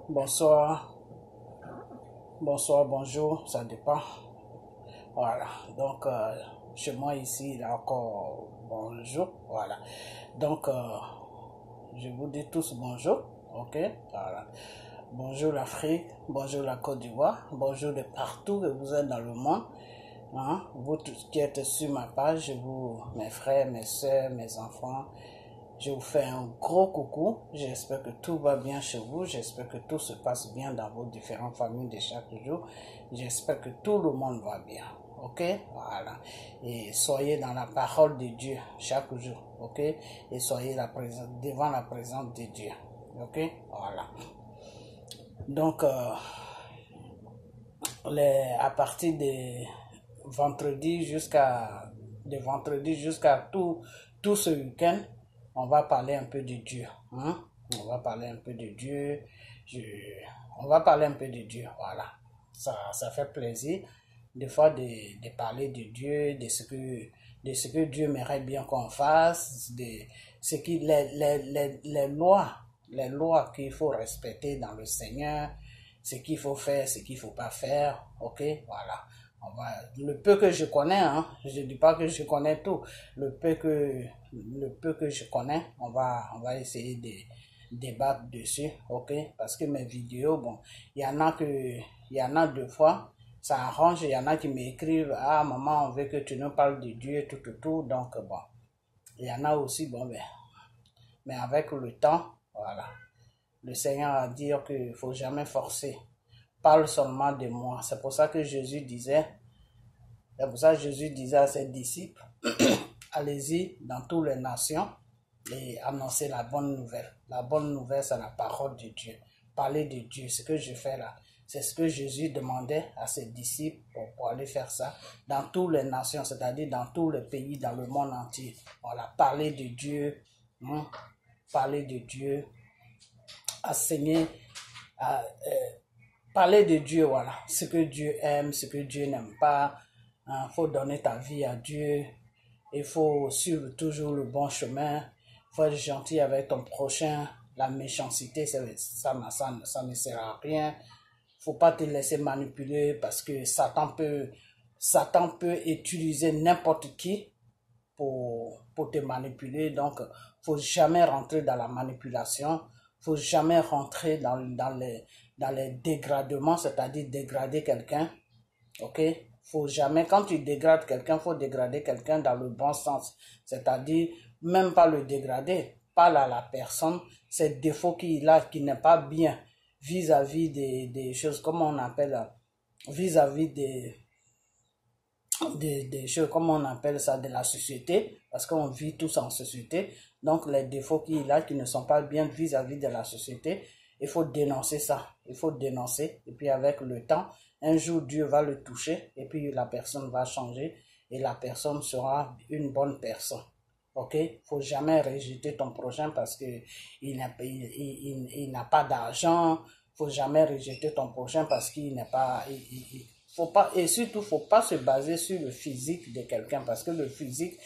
Bonsoir, bonsoir, bonjour, ça dépend. Voilà, donc chez moi ici, il est encore bonjour. Voilà, donc je vous dis tous bonjour, ok? Voilà. Bonjour l'Afrique, bonjour la Côte d'Ivoire, bonjour de partout que vous êtes dans le monde. Hein? Vous tous qui êtes sur ma page, mes frères, mes soeurs, mes enfants, je vous fais un gros coucou. J'espère que tout va bien chez vous. J'espère que tout se passe bien dans vos différentes familles de chaque jour. J'espère que tout le monde va bien. Ok? Voilà. Et soyez dans la parole de Dieu chaque jour. Ok? Et soyez devant la présence de Dieu. Ok? Voilà. Donc, à partir de vendredi jusqu'à tout ce week-end, on va parler un peu de Dieu. Hein? On va parler un peu de Dieu. On va parler un peu de Dieu. Voilà. Ça fait plaisir des fois de parler de Dieu, de ce que Dieu aimerait bien qu'on fasse, les lois qu'il faut respecter dans le Seigneur, ce qu'il faut faire, ce qu'il ne faut pas faire. Ok? Voilà. Le peu que je connais, hein, je ne dis pas que je connais tout, le peu que je connais, on va essayer de débattre dessus, ok? Parce que mes vidéos, bon, il y en a deux fois, ça arrange, il y en a qui m'écrivent, ah maman, on veut que tu nous parles de Dieu, tout, donc bon, il y en a aussi, bon, mais avec le temps, voilà, le Seigneur a dit qu'il ne faut jamais forcer. Parle seulement de moi. C'est pour ça que Jésus disait à ses disciples, allez-y dans toutes les nations et annoncez la bonne nouvelle. La bonne nouvelle, c'est la parole de Dieu. Parler de Dieu, ce que je fais là, c'est ce que Jésus demandait à ses disciples pour aller faire ça dans toutes les nations, c'est-à-dire dans tous les pays, dans le monde entier. Voilà, parler de Dieu, parler de Dieu, enseigner, parler de Dieu, voilà, ce que Dieu aime, ce que Dieu n'aime pas. Il faut donner ta vie à Dieu. Il faut suivre toujours le bon chemin. Il faut être gentil avec ton prochain. La méchanceté, ça ne sert à rien. Il ne faut pas te laisser manipuler parce que Satan peut utiliser n'importe qui pour te manipuler. Donc, il ne faut jamais rentrer dans la manipulation. Il ne faut jamais rentrer dans les dégradements, c'est-à-dire dégrader quelqu'un. Ok? Faut jamais, quand tu dégrades quelqu'un, faut dégrader quelqu'un dans le bon sens. C'est-à-dire, même pas le dégrader, parle à la personne, ces défauts qu'il a, qui n'est pas bien vis-à-vis des choses, comment on appelle, vis-à-vis des choses, comment on appelle ça, de la société, parce qu'on vit tous en société. Donc, les défauts qu'il a qui ne sont pas bien vis-à-vis de la société, il faut dénoncer ça. Il faut dénoncer. Et puis, avec le temps, un jour, Dieu va le toucher et puis la personne va changer et la personne sera une bonne personne. Ok? Faut jamais rejeter ton prochain parce que il n'a pas d'argent. Faut jamais rejeter ton prochain parce qu'il n'est pas, faut pas, et surtout, faut pas se baser sur le physique de quelqu'un parce que le physique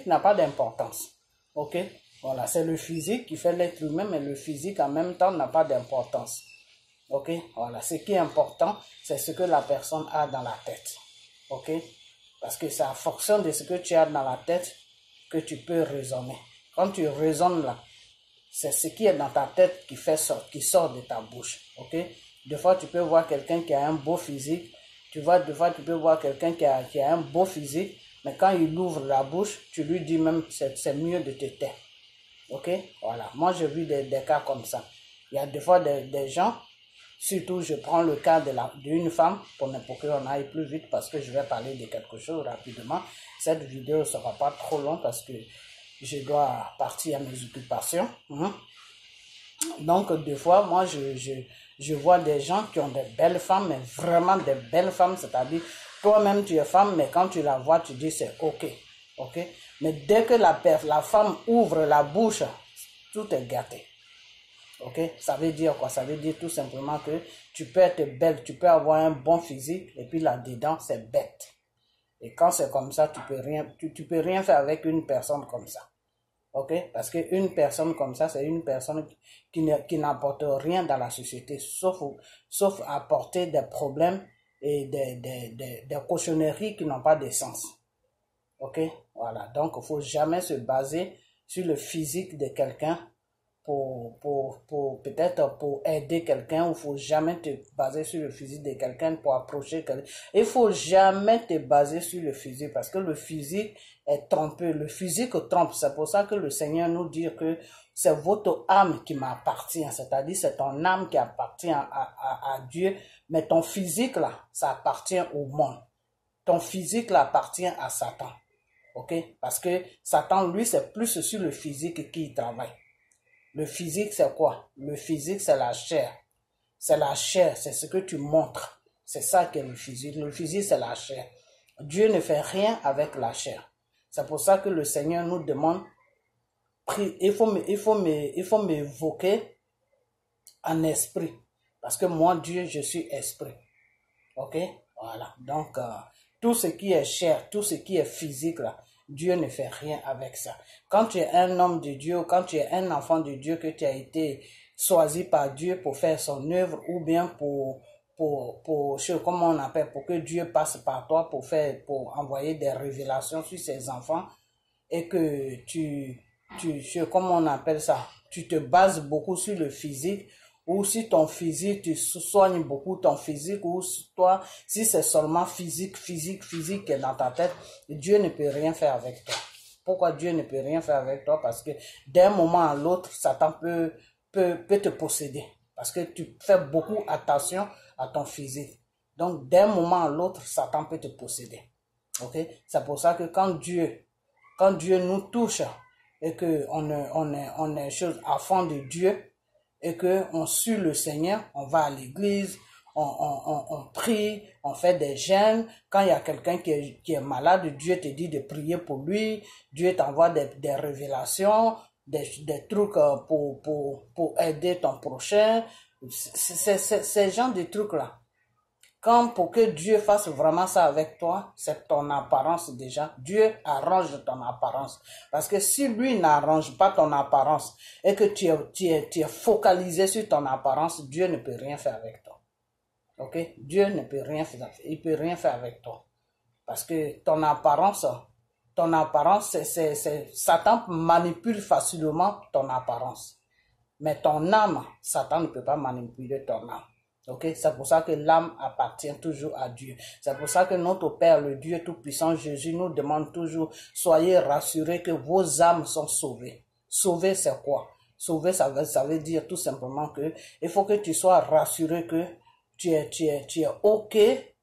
n'a pas d'importance. Ok? Voilà, c'est le physique qui fait l'être humain, mais le physique en même temps n'a pas d'importance. Ok, voilà, ce qui est important, c'est ce que la personne a dans la tête. Ok, parce que c'est en fonction de ce que tu as dans la tête que tu peux raisonner. Quand tu raisonnes là, c'est ce qui est dans ta tête qui sort de ta bouche. Ok, des fois tu peux voir quelqu'un qui a un beau physique, des fois tu peux voir quelqu'un qui a un beau physique, mais quand il ouvre la bouche, tu lui dis même c'est mieux de te taire. Ok, voilà, moi j'ai vu des cas comme ça. Il y a des fois des gens. Surtout, je prends le cas d'une femme pour qu'on aille plus vite parce que je vais parler de quelque chose rapidement. Cette vidéo ne sera pas trop longue parce que je dois partir à mes occupations. Donc, des fois, moi, je vois des gens qui ont de belles femmes, mais vraiment de belles femmes. C'est-à-dire, toi-même, tu es femme, mais quand tu la vois, tu dis c'est OK. OK? Mais dès que la femme ouvre la bouche, tout est gâté. Ok, ça veut dire quoi? Ça veut dire tout simplement que tu peux être belle, tu peux avoir un bon physique et puis là-dedans, c'est bête. Et quand c'est comme ça, tu peux rien faire avec une personne comme ça. Ok? Parce qu'une personne comme ça, c'est une personne qui n'apporte rien dans la société, sauf apporter des problèmes et des cochonneries qui n'ont pas de sens. Ok? Voilà. Donc, il ne faut jamais se baser sur le physique de quelqu'un peut-être pour aider quelqu'un. Il ne faut jamais te baser sur le physique de quelqu'un pour approcher quelqu'un. Il ne faut jamais te baser sur le physique parce que le physique est trompeux. Le physique trompe. C'est pour ça que le Seigneur nous dit que c'est votre âme qui m'appartient. C'est-à-dire c'est ton âme qui appartient à Dieu. Mais ton physique là, ça appartient au monde. Ton physique là appartient à Satan. Ok? Parce que Satan, lui, c'est plus sur le physique qu'il travaille. Le physique, c'est quoi? Le physique, c'est la chair. C'est la chair, c'est ce que tu montres. C'est ça qu'est le physique. Le physique, c'est la chair. Dieu ne fait rien avec la chair. C'est pour ça que le Seigneur nous demande, il faut m'évoquer en esprit. Parce que moi, Dieu, je suis esprit. Ok? Voilà. Donc, tout ce qui est chair, tout ce qui est physique, là, Dieu ne fait rien avec ça. Quand tu es un homme de Dieu, quand tu es un enfant de Dieu, que tu as été choisi par Dieu pour faire son œuvre, ou bien pour comment on appelle, pour que Dieu passe par toi pour envoyer des révélations sur ses enfants, et que comment on appelle ça, tu te bases beaucoup sur le physique, ou si ton physique, tu soignes beaucoup ton physique, ou toi, si c'est seulement physique qui est dans ta tête, Dieu ne peut rien faire avec toi. Pourquoi Dieu ne peut rien faire avec toi? Parce que d'un moment à l'autre, Satan peut te posséder. Parce que tu fais beaucoup attention à ton physique. Donc, d'un moment à l'autre, Satan peut te posséder. Ok? C'est pour ça que quand Dieu nous touche et qu'on est chose à fond de Dieu, et qu'on suit le Seigneur, on va à l'église, on prie, on fait des jeûnes. Quand il y a quelqu'un qui est malade, Dieu te dit de prier pour lui, Dieu t'envoie des révélations, des trucs pour aider ton prochain. C'est ce genre de trucs-là. Pour que Dieu fasse vraiment ça avec toi, c'est ton apparence déjà. Dieu arrange ton apparence. Parce que si lui n'arrange pas ton apparence et que tu es focalisé sur ton apparence, Dieu ne peut rien faire avec toi. Ok? Dieu ne peut rien faire. Il peut rien faire avec toi. Parce que ton apparence, Satan manipule facilement ton apparence. Mais ton âme, Satan ne peut pas manipuler ton âme. Ok, c'est pour ça que l'âme appartient toujours à Dieu. C'est pour ça que notre Père, le Dieu Tout-Puissant, Jésus, nous demande toujours, soyez rassurés que vos âmes sont sauvées. Sauver, c'est quoi? Sauver, ça veut dire tout simplement que il faut que tu sois rassuré que tu es ok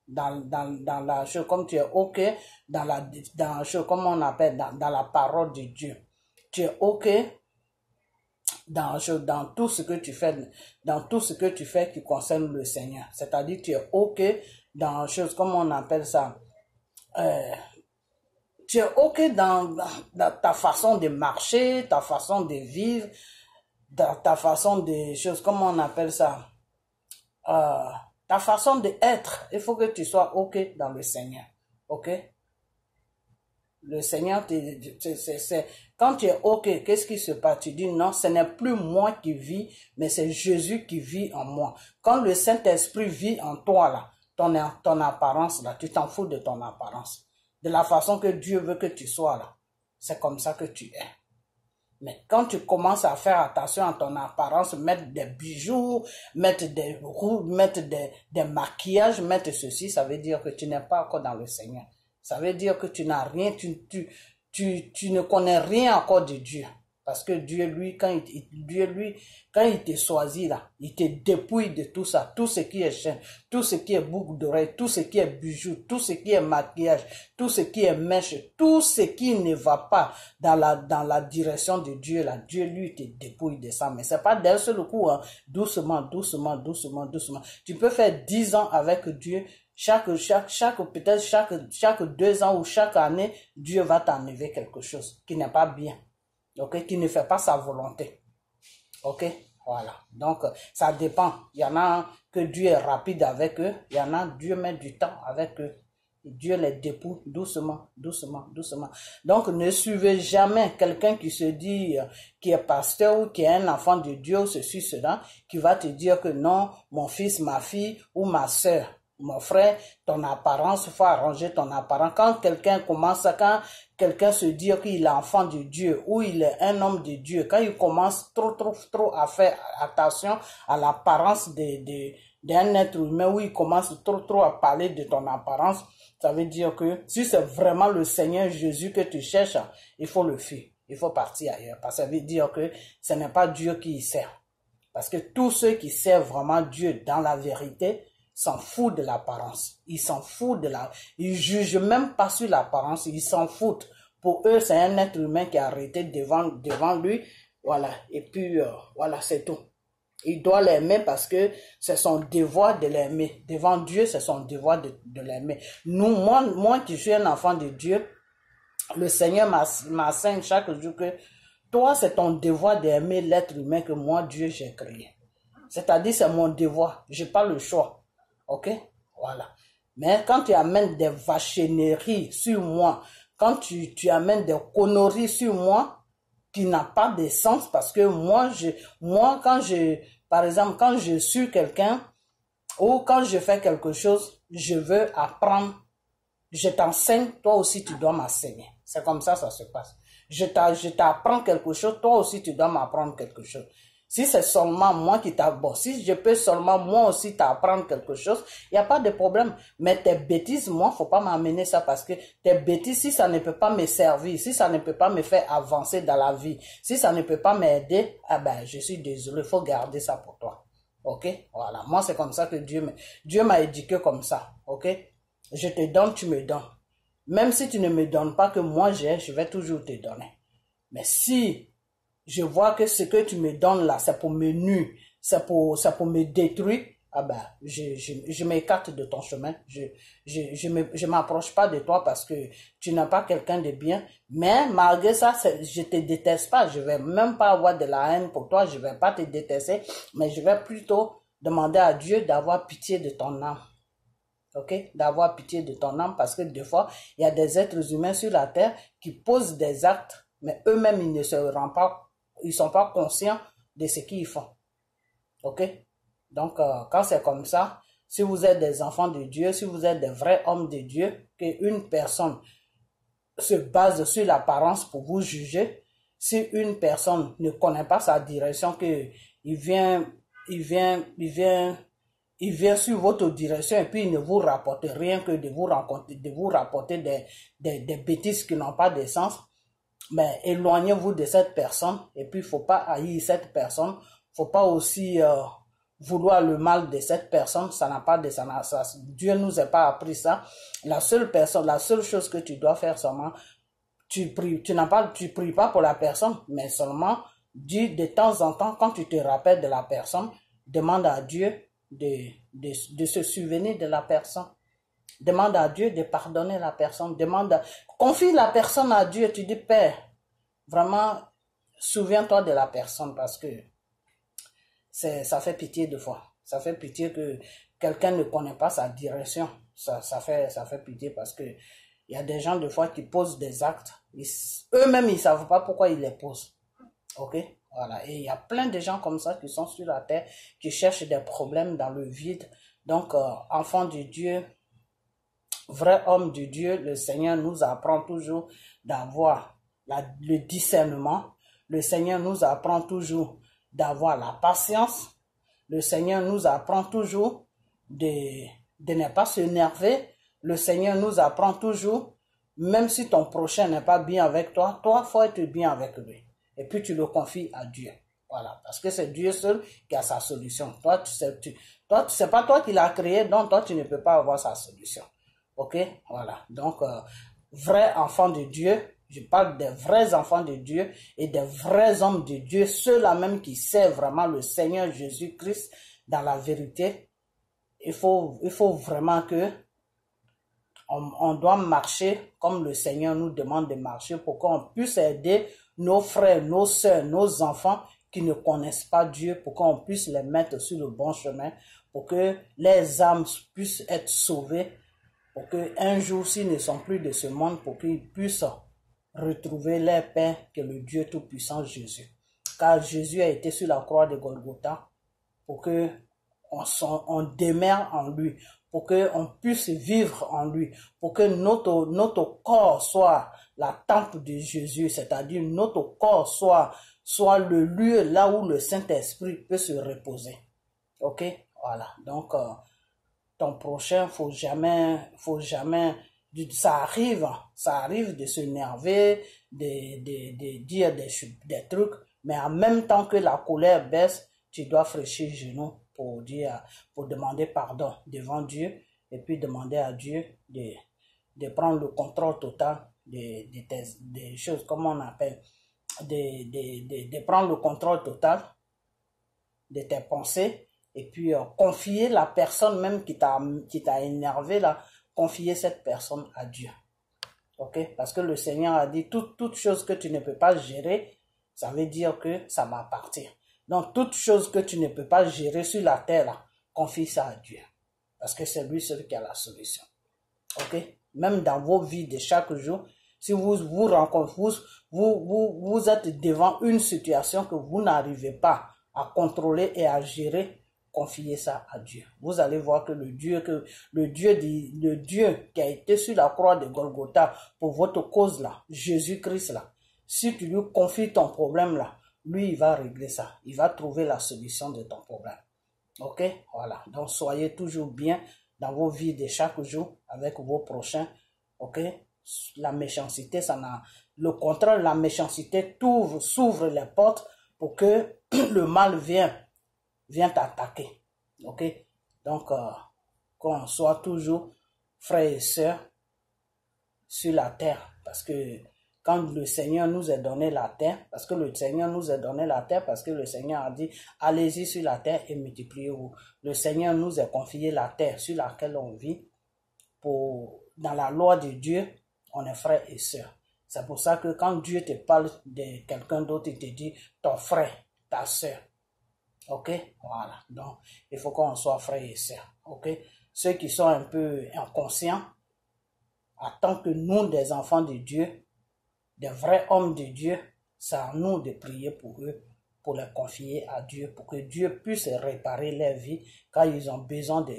dans la chose, comme tu es ok dans la chose, comme on appelle, dans la parole de Dieu. Tu es ok dans tout ce que tu fais, qui concerne le Seigneur. C'est-à-dire, tu es ok dans choses, comme on appelle ça, tu es ok dans ta façon de marcher, ta façon de vivre, dans ta façon de choses, comme on appelle ça, ta façon d'être. Il faut que tu sois ok dans le Seigneur. Ok? Le Seigneur, quand tu es ok, qu'est-ce qui se passe? Tu dis non, ce n'est plus moi qui vis, mais c'est Jésus qui vit en moi. Quand le Saint-Esprit vit en toi, là, ton apparence, là, tu t'en fous de ton apparence. De la façon que Dieu veut que tu sois, là. C'est comme ça que tu es. Mais quand tu commences à faire attention à ton apparence, mettre des bijoux, mettre des maquillages, mettre ceci, ça veut dire que tu n'es pas encore dans le Seigneur. Ça veut dire que tu n'as rien, tu ne connais rien encore de Dieu. Parce que Dieu, lui, quand il te choisit là, il te dépouille de tout ça, tout ce qui est chaîne, tout ce qui est boucle d'oreille, tout ce qui est bijoux, tout ce qui est maquillage, tout ce qui est mèche, tout ce qui ne va pas dans la direction de Dieu là, Dieu lui te dépouille de ça. Mais c'est pas d'un seul coup, hein. Doucement, doucement, doucement, doucement. Tu peux faire 10 ans avec Dieu. Peut-être chaque 2 ans ou chaque année, Dieu va t'enlever quelque chose qui n'est pas bien. Ok, qui ne fait pas sa volonté. Ok, voilà. Donc, ça dépend. Il y en a que Dieu est rapide avec eux. Il y en a, Dieu met du temps avec eux. Dieu les dépouille doucement, doucement, doucement. Donc, ne suivez jamais quelqu'un qui se dit, qui est pasteur ou qui est un enfant de Dieu, ou ceci, cela, qui va te dire que non, mon fils, ma fille ou ma sœur, mon frère, ton apparence, il faut arranger ton apparence. Quand quelqu'un se dit qu'il est enfant de Dieu ou il est un homme de Dieu, quand il commence trop à faire attention à l'apparence d'un être humain, où il commence trop à parler de ton apparence, ça veut dire que si c'est vraiment le Seigneur Jésus que tu cherches, il faut le fuir. Il faut partir ailleurs. Parce que ça veut dire que ce n'est pas Dieu qui y sert. Parce que tous ceux qui servent vraiment Dieu dans la vérité s'en foutent de l'apparence. Ils s'en foutent ils jugent même pas sur l'apparence. Ils s'en foutent. Pour eux, c'est un être humain qui est arrêté devant lui. Voilà. Et puis, voilà, c'est tout. Il doit l'aimer parce que c'est son devoir de l'aimer. Devant Dieu, c'est son devoir de l'aimer. Moi qui suis un enfant de Dieu, le Seigneur m'enseigne chaque jour que toi, c'est ton devoir d'aimer l'être humain que moi, Dieu, j'ai créé. C'est-à-dire, c'est mon devoir. J'ai pas le choix. Ok? Voilà. Mais quand tu amènes des vachineries sur moi, quand tu amènes des conneries sur moi, qui n'a pas de sens, parce que par exemple, quand je suis quelqu'un, ou quand je fais quelque chose, je veux apprendre, je t'enseigne, toi aussi tu dois m'enseigner. C'est comme ça se passe. Je t'apprends quelque chose, toi aussi tu dois m'apprendre quelque chose. Si c'est seulement moi qui t'apprends, si je peux seulement moi aussi t'apprendre quelque chose, il n'y a pas de problème. Mais tes bêtises, moi, faut pas m'amener ça parce que tes bêtises, si ça ne peut pas me servir, si ça ne peut pas me faire avancer dans la vie, si ça ne peut pas m'aider, ah ben, je suis désolé, faut garder ça pour toi. Ok? Voilà. Moi, c'est comme ça que Dieu m'a éduqué comme ça. Ok? Je te donne, tu me donnes. Même si tu ne me donnes pas que moi j'ai, je vais toujours te donner. Mais si je vois que ce que tu me donnes là, c'est pour me nuire, c'est pour me détruire, ah ben, je m'écarte de ton chemin. Je m'approche pas de toi parce que tu n'es pas quelqu'un de bien. Mais malgré ça, je te déteste pas. Je vais même pas avoir de la haine pour toi. Je vais pas te détester, mais je vais plutôt demander à Dieu d'avoir pitié de ton âme. Ok, d'avoir pitié de ton âme parce que des fois, il y a des êtres humains sur la terre qui posent des actes, mais eux-mêmes, ils ne se rendent pas, ils sont pas conscients de ce qu'ils font. Ok? Donc, quand c'est comme ça, si vous êtes des enfants de Dieu, si vous êtes des vrais hommes de Dieu, qu'une personne se base sur l'apparence pour vous juger, si une personne ne connaît pas sa direction, que il vient sur votre direction et puis il ne vous rapporte rien que de vous rapporter des bêtises qui n'ont pas de sens, mais éloignez-vous de cette personne et puis il ne faut pas haïr cette personne, il ne faut pas aussi vouloir le mal de cette personne, ça n'a pas de sens. Dieu nous a pas appris ça. La seule chose que tu dois faire seulement, tu pries pas pour la personne, mais seulement dis de temps en temps, quand tu te rappelles de la personne, demande à Dieu de se souvenir de la personne. Demande à Dieu de pardonner la personne. Confie la personne à Dieu. Tu dis, Père, vraiment, souviens-toi de la personne parce que ça fait pitié de fois. Ça fait pitié que quelqu'un ne connaît pas sa direction. Ça fait pitié parce que il y a des gens de fois qui posent des actes. Eux-mêmes, ils savent pas pourquoi ils les posent. Ok? Voilà. Et il y a plein de gens comme ça qui sont sur la terre, qui cherchent des problèmes dans le vide. Donc, enfant de Dieu, vrai homme de Dieu, le Seigneur nous apprend toujours d'avoir le discernement. Le Seigneur nous apprend toujours d'avoir la patience. Le Seigneur nous apprend toujours de ne pas s'énerver. Le Seigneur nous apprend toujours, même si ton prochain n'est pas bien avec toi, toi, faut être bien avec lui. Et puis tu le confies à Dieu. Voilà, parce que c'est Dieu seul qui a sa solution. Toi, c'est pas toi qui l'as créé, donc toi, tu ne peux pas avoir sa solution. Ok, voilà. Donc, vrai enfant de Dieu, je parle des vrais enfants de Dieu et des vrais hommes de Dieu, ceux-là même qui servent vraiment le Seigneur Jésus-Christ dans la vérité. Il faut vraiment que on doit marcher comme le Seigneur nous demande de marcher pour qu'on puisse aider nos frères, nos sœurs, nos enfants qui ne connaissent pas Dieu, pour qu'on puisse les mettre sur le bon chemin, pour que les âmes puissent être sauvées pour qu'un jour, s'ils ne sont plus de ce monde, pour qu'ils puissent retrouver leur paix que le Dieu Tout-Puissant Jésus. Car Jésus a été sur la croix de Golgotha pour que on demeure en lui, pour qu'on puisse vivre en lui, pour que notre corps soit la temple de Jésus, c'est-à-dire notre corps soit le lieu là où le Saint-Esprit peut se reposer. Ok? Voilà. Donc, ton prochain, faut jamais, ça arrive de s'énerver, de dire des trucs, mais en même temps que la colère baisse, tu dois fléchir les genoux pour demander pardon devant Dieu et puis demander à Dieu de prendre le contrôle total des choses, comment on appelle, de prendre le contrôle total de tes pensées et puis confier la personne même qui t'a énervé là, confier cette personne à Dieu. Ok? Parce que le Seigneur a dit toute chose que tu ne peux pas gérer, ça veut dire que ça m'appartient. Donc, toute chose que tu ne peux pas gérer sur la terre, là, confie ça à Dieu. Parce que c'est lui seul qui a la solution. Ok? Même dans vos vies de chaque jour, si vous êtes devant une situation que vous n'arrivez pas à contrôler et à gérer, confiez ça à Dieu. Vous allez voir que le Dieu qui a été sur la croix de Golgotha pour votre cause là, Jésus-Christ là, si tu lui confies ton problème là, lui, il va régler ça. Il va trouver la solution de ton problème. Ok? Voilà. Donc, soyez toujours bien dans vos vies de chaque jour avec vos prochains. Ok? La méchanceté, le contraire, la méchanceté s'ouvre les portes pour que le mal vienne t'attaquer. Ok? Donc, qu'on soit toujours frères et sœurs sur la terre. Parce que quand le Seigneur nous a donné la terre, parce que le Seigneur a dit, allez-y sur la terre et multipliez-vous. Le Seigneur nous a confié la terre sur laquelle on vit. Dans la loi de Dieu, on est frères et sœurs. C'est pour ça que quand Dieu te parle de quelqu'un d'autre, il te dit ton frère, ta sœur. Ok? Voilà. Donc, il faut qu'on soit frères et sœurs. Ok? Ceux qui sont un peu inconscients, attendent que nous, des enfants de Dieu, des vrais hommes de Dieu, c'est à nous de prier pour eux, pour les confier à Dieu, pour que Dieu puisse réparer leur vie, car ils ont besoin de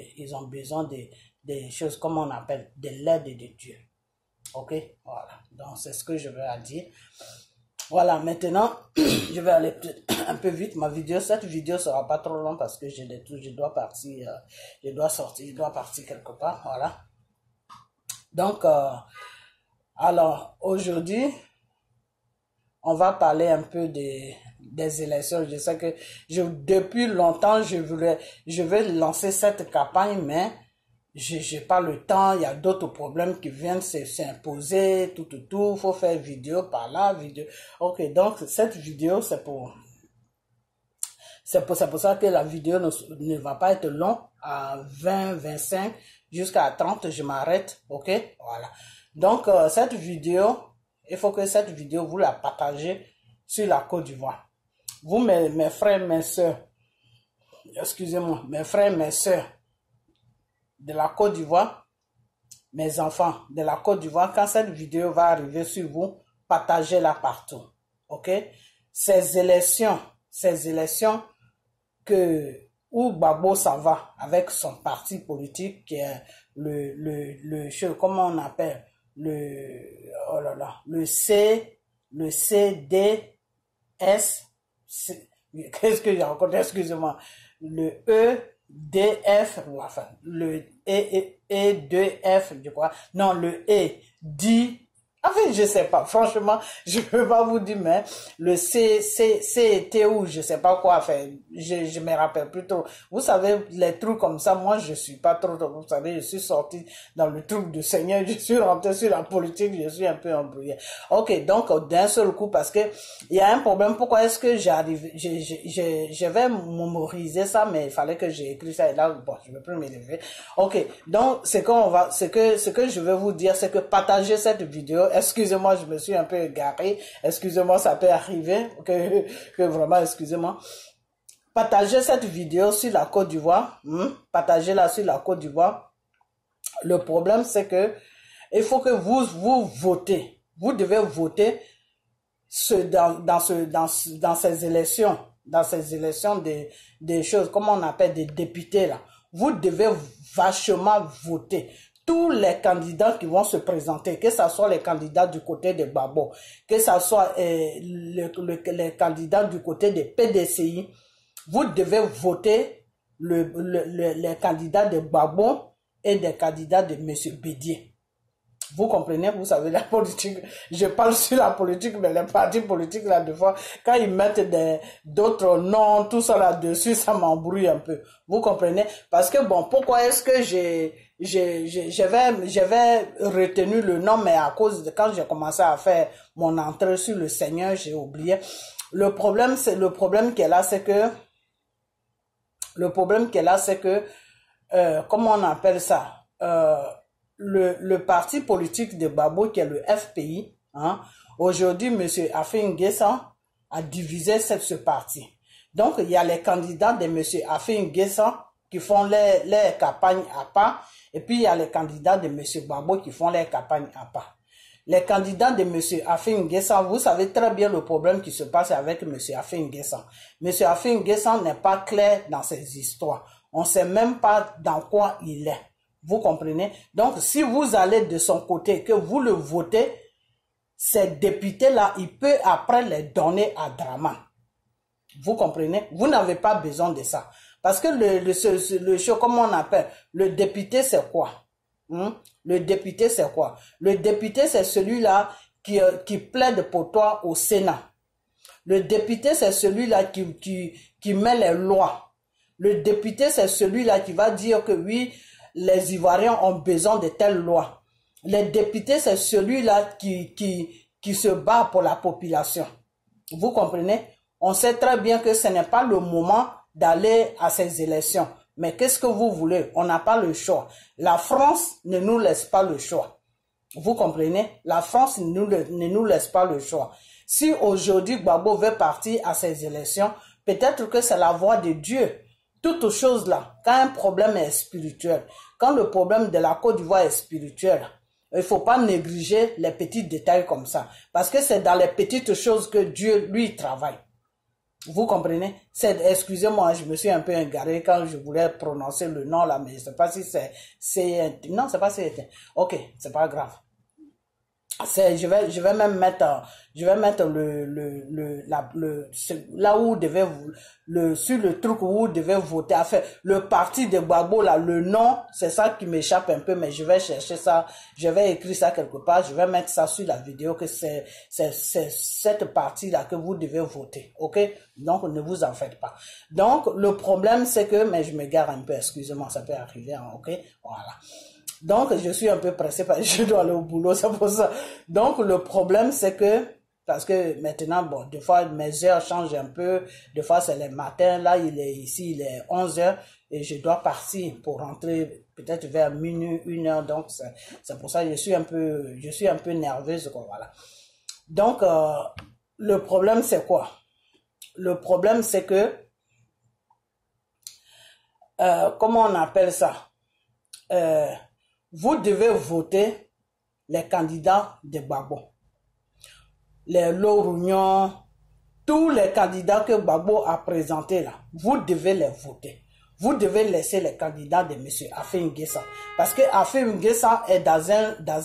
choses, comme on appelle, de l'aide de Dieu. Ok? Voilà. Donc, c'est ce que je veux dire. Voilà, maintenant, je vais aller un peu vite. Cette vidéo sera pas trop longue parce que je dois partir, je dois partir quelque part. Voilà. Donc, alors, aujourd'hui, on va parler un peu des élections. Je sais que depuis longtemps, je vais lancer cette campagne, mais j'ai pas le temps. Il y a d'autres problèmes qui viennent s'imposer, tout. Faut faire vidéo par là, vidéo. Ok, donc cette vidéo, c'est pour ça que la vidéo ne va pas être longue, à 20, 25, jusqu'à 30, je m'arrête. Ok, voilà. Donc, cette vidéo, il faut que cette vidéo, vous la partagez sur la Côte d'Ivoire. Vous, mes frères, mes soeurs, excusez-moi, mes frères, mes soeurs de la Côte d'Ivoire, mes enfants de la Côte d'Ivoire, quand cette vidéo va arriver sur vous, partagez-la partout. Ok? Ces élections où Gbagbo s'en va avec son parti politique qui est comment on appelle, le CDS, qu'est-ce que j'ai encore, excusez-moi, le EDF, enfin, le E2F, je crois, non, le E10, enfin, je sais pas, franchement, je peux pas vous dire, mais le CET ou je sais pas quoi, enfin, je me rappelle plus trop. Vous savez, les trucs comme ça, moi, je suis pas trop, vous savez, je suis sorti dans le truc du Seigneur, je suis rentré sur la politique, je suis un peu embrouillé. Ok, donc, d'un seul coup, parce que, il y a un problème, pourquoi est-ce que je vais mémoriser ça, mais il fallait que j'ai écrit ça, et là, bon, je ne vais plus m'élever. Ok, donc, ce que je veux vous dire, c'est que partagez cette vidéo. Excusez-moi, je me suis un peu égaré. Excusez-moi, ça peut arriver. Que vraiment, excusez-moi. Partagez cette vidéo sur la Côte d'Ivoire. Partagez-la sur la Côte d'Ivoire. Le problème, c'est que il faut que vous votez. Vous devez voter dans ces élections. Dans ces élections des choses, comment on appelle, des députés là. Vous devez vachement voter. Tous les candidats qui vont se présenter, que ce soit les candidats du côté de Gbagbo, que ce soit les candidats du côté des PDCI, vous devez voter les candidats de Gbagbo et des candidats de M. Bédié. Vous comprenez, vous savez, la politique, je parle sur la politique, mais les partis politiques, là, des fois, quand ils mettent d'autres noms, tout ça là-dessus, ça m'embrouille un peu. Vous comprenez? Parce que bon, pourquoi est-ce que j'avais retenu le nom, mais à cause de quand j'ai commencé à faire mon entrée sur le Seigneur, j'ai oublié. Le problème qui est là, c'est que, comment on appelle ça? Le parti politique de Gbagbo, qui est le FPI, hein, aujourd'hui, M. Afin N'Guessan a divisé ce parti. Donc, il y a les candidats de M. Afin N'Guessan qui font les campagnes à part, et puis il y a les candidats de M. Gbagbo qui font les campagnes à part. Les candidats de M. Afin N'Guessan, vous savez très bien le problème qui se passe avec M. Afin N'Guessan. M. Afin N'Guessan n'est pas clair dans ses histoires. On ne sait même pas dans quoi il est. Vous comprenez? Donc, si vous allez de son côté, que vous le votez, ces députés-là, il peut après les donner à Draman. Vous comprenez? Vous n'avez pas besoin de ça. Parce que le comment on appelle? Le député, c'est quoi? Le député, c'est quoi? Le député, c'est celui-là qui plaide pour toi au Sénat. Le député, c'est celui-là qui met les lois. Le député, c'est celui-là qui va dire que oui, les Ivoiriens ont besoin de telles lois. Les députés, c'est celui-là qui se bat pour la population. Vous comprenez? On sait très bien que ce n'est pas le moment d'aller à ces élections. Mais qu'est-ce que vous voulez? On n'a pas le choix. La France ne nous laisse pas le choix. Vous comprenez? La France ne nous laisse pas le choix. Si aujourd'hui Gbagbo veut partir à ces élections, peut-être que c'est la voix de Dieu. Toute chose là, quand un problème est spirituel, quand le problème de la Côte d'Ivoire est spirituel, il ne faut pas négliger les petits détails comme ça. Parce que c'est dans les petites choses que Dieu, lui, travaille. Vous comprenez? Excusez-moi, je me suis un peu égaré quand je voulais prononcer le nom là, mais je ne sais pas si c'est... Non, c'est pas c'est... Ok, c'est pas grave. Je vais même mettre là où vous devez sur le truc où vous devez voter. Enfin, le parti de Gbagbo là, le nom, c'est ça qui m'échappe un peu, mais je vais chercher ça, je vais écrire ça quelque part, je vais mettre ça sur la vidéo que c'est cette partie là que vous devez voter, ok? Donc ne vous en faites pas. Donc le problème c'est que, mais je m'égare un peu, excusez-moi, ça peut arriver, hein, ok? Voilà. Donc, je suis un peu pressé parce que je dois aller au boulot, c'est pour ça. Donc, le problème, c'est que, parce que maintenant, bon, des fois, mes heures changent un peu. Des fois, c'est le matin. Là, il est 11 heures et je dois partir pour rentrer peut-être vers minuit, 1 heure. Donc, c'est pour ça que je suis un peu nerveuse, quoi, voilà. Donc, le problème, c'est quoi? Le problème, c'est que, comment on appelle ça? Vous devez voter les candidats de Gbagbo. Les Lorounion, tous les candidats que Gbagbo a présentés là, vous devez les voter. Vous devez laisser les candidats de M. Afin N'Guessan. Parce que Afin N'Guessan est dans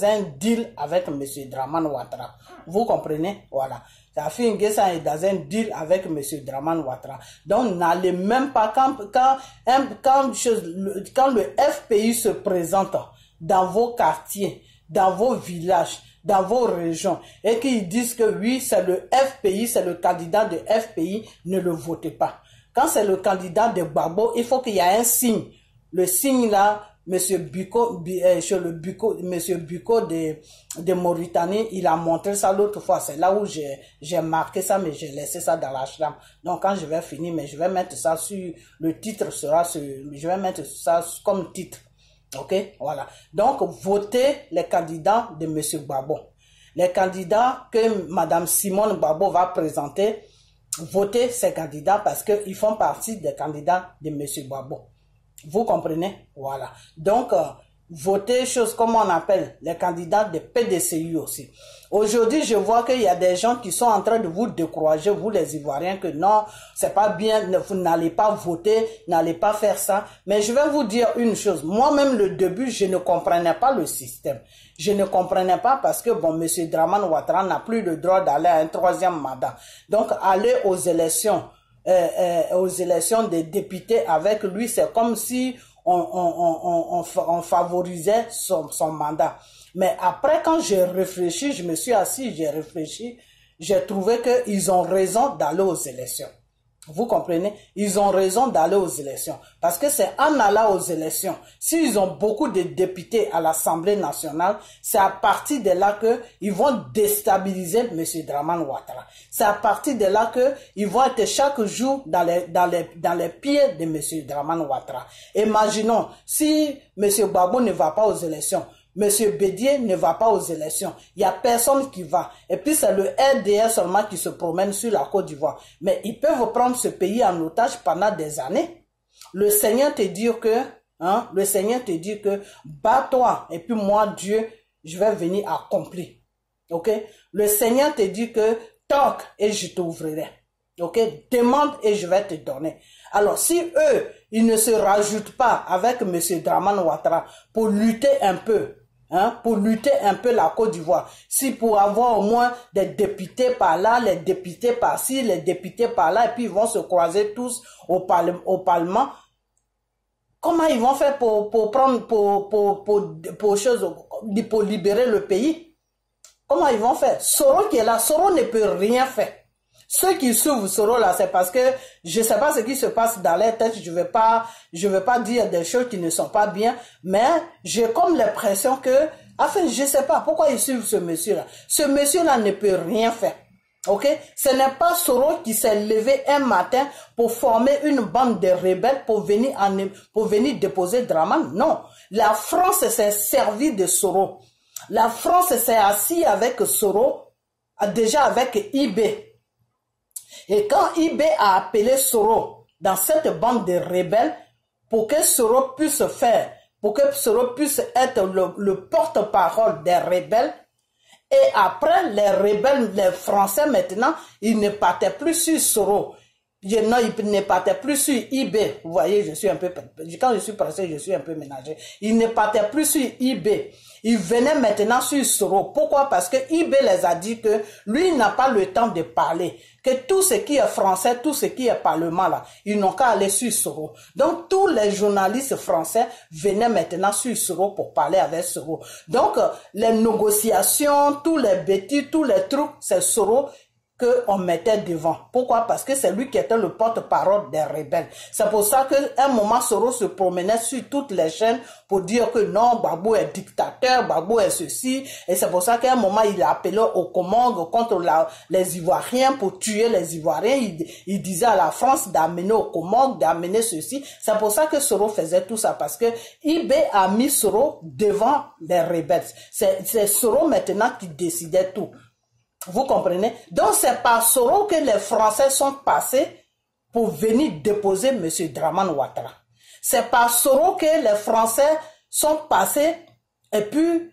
un deal avec M. Draman Ouattara. Vous comprenez? Voilà. Afin N'Guessan est dans un deal avec M. Draman Ouattara. Donc, n'allez même pas, quand le FPI se présente dans vos quartiers, dans vos villages, dans vos régions, et qu'ils disent que oui, c'est le FPI, c'est le candidat de FPI, ne le votez pas. Quand c'est le candidat de Gbagbo, il faut qu'il y ait un signe. Le signe là, Monsieur Buko de Mauritanie, il a montré ça l'autre fois. C'est là où j'ai marqué ça, mais j'ai laissé ça dans la chambre. Donc quand je vais finir, mais je vais mettre ça sur, le titre sera sur, je vais mettre ça comme titre. Ok, voilà. Donc, votez les candidats de M. Gbagbo. Les candidats que Mme Simone Gbagbo va présenter, votez ces candidats parce qu'ils font partie des candidats de M. Gbagbo. Vous comprenez? Voilà. Donc, voter chose comme on appelle les candidats de PDCU aussi. Aujourd'hui, je vois qu'il y a des gens qui sont en train de vous décourager, vous les Ivoiriens, que non, c'est pas bien, vous n'allez pas voter, n'allez pas faire ça. Mais je vais vous dire une chose. Moi-même, le début, je ne comprenais pas le système. Je ne comprenais pas parce que, bon, monsieur Dramane Ouattara n'a plus le droit d'aller à un 3e mandat. Donc, aller aux élections des députés avec lui, c'est comme si on favorisait son mandat. Mais après, quand j'ai réfléchi, je me suis assis, j'ai réfléchi, j'ai trouvé qu'ils ont raison d'aller aux élections. Vous comprenez? Ils ont raison d'aller aux élections. Parce que c'est en allant aux élections, s'ils ont beaucoup de députés à l'Assemblée nationale, c'est à partir de là qu'ils vont déstabiliser M. Dramane Ouattara. C'est à partir de là qu'ils vont être chaque jour dans les pieds de M. Dramane Ouattara. Imaginons, si M. Gbagbo ne va pas aux élections, Monsieur Bédier ne va pas aux élections. Il n'y a personne qui va. Et puis c'est le RDR seulement qui se promène sur la Côte d'Ivoire. Mais ils peuvent prendre ce pays en otage pendant des années. Le Seigneur te dit que, bats-toi. Et puis moi, Dieu, je vais venir accomplir. Ok? Le Seigneur te dit que, toque et je t'ouvrirai. Ok? Demande et je vais te donner. Alors, si eux, ils ne se rajoutent pas avec M. Dramane Ouattara pour lutter un peu, pour lutter un peu la Côte d'Ivoire, si pour avoir au moins des députés par là, les députés par-ci, les députés par là, et puis ils vont se croiser tous au Parlement, comment ils vont faire pour libérer le pays? Comment ils vont faire? Soro qui est là, Soro ne peut rien faire. Ceux qui suivent Soro là, c'est parce que je ne sais pas ce qui se passe dans leur tête. Je vais pas dire des choses qui ne sont pas bien, mais j'ai comme l'impression que, enfin, je ne sais pas pourquoi ils suivent ce monsieur-là. Ce monsieur-là ne peut rien faire. Ok? Ce n'est pas Soro qui s'est levé un matin pour former une bande de rebelles pour venir déposer Dramane. Non. La France s'est servie de Soro. La France s'est assise avec Soro, déjà avec IB. Et quand IB a appelé Soro dans cette bande de rebelles pour que Soro puisse être le porte-parole des rebelles, et après les rebelles, les Français maintenant, ils ne partaient plus sur Soro. Non, ils ne partaient plus sur IB. Vous voyez, quand je suis pressé, je suis un peu ménagé. Ils ne partaient plus sur IB. Ils venaient maintenant sur Soro. Pourquoi? Parce que IB les a dit que lui n'a pas le temps de parler. Que tout ce qui est français, tout ce qui est parlement là, ils n'ont qu'à aller sur Soro. Donc tous les journalistes français venaient maintenant sur Soro pour parler avec Soro. Donc les négociations, tous les bêtises, tous les trucs, c'est Soro qu'on mettait devant. Pourquoi? Parce que c'est lui qui était le porte-parole des rebelles. C'est pour ça qu'à un moment, Soro se promenait sur toutes les chaînes pour dire que non, Gbagbo est dictateur, Gbagbo est ceci. Et c'est pour ça qu'à un moment, il a appelé aux commandes contre les Ivoiriens pour tuer les Ivoiriens. Il disait à la France d'amener aux commandes, d'amener ceci. C'est pour ça que Soro faisait tout ça, parce que IB a mis Soro devant les rebelles. C'est Soro maintenant qui décidait tout. Vous comprenez? Donc c'est par Soro que les Français sont passés pour venir déposer M. Dramane Ouattara. C'est par Soro que les Français sont passés et puis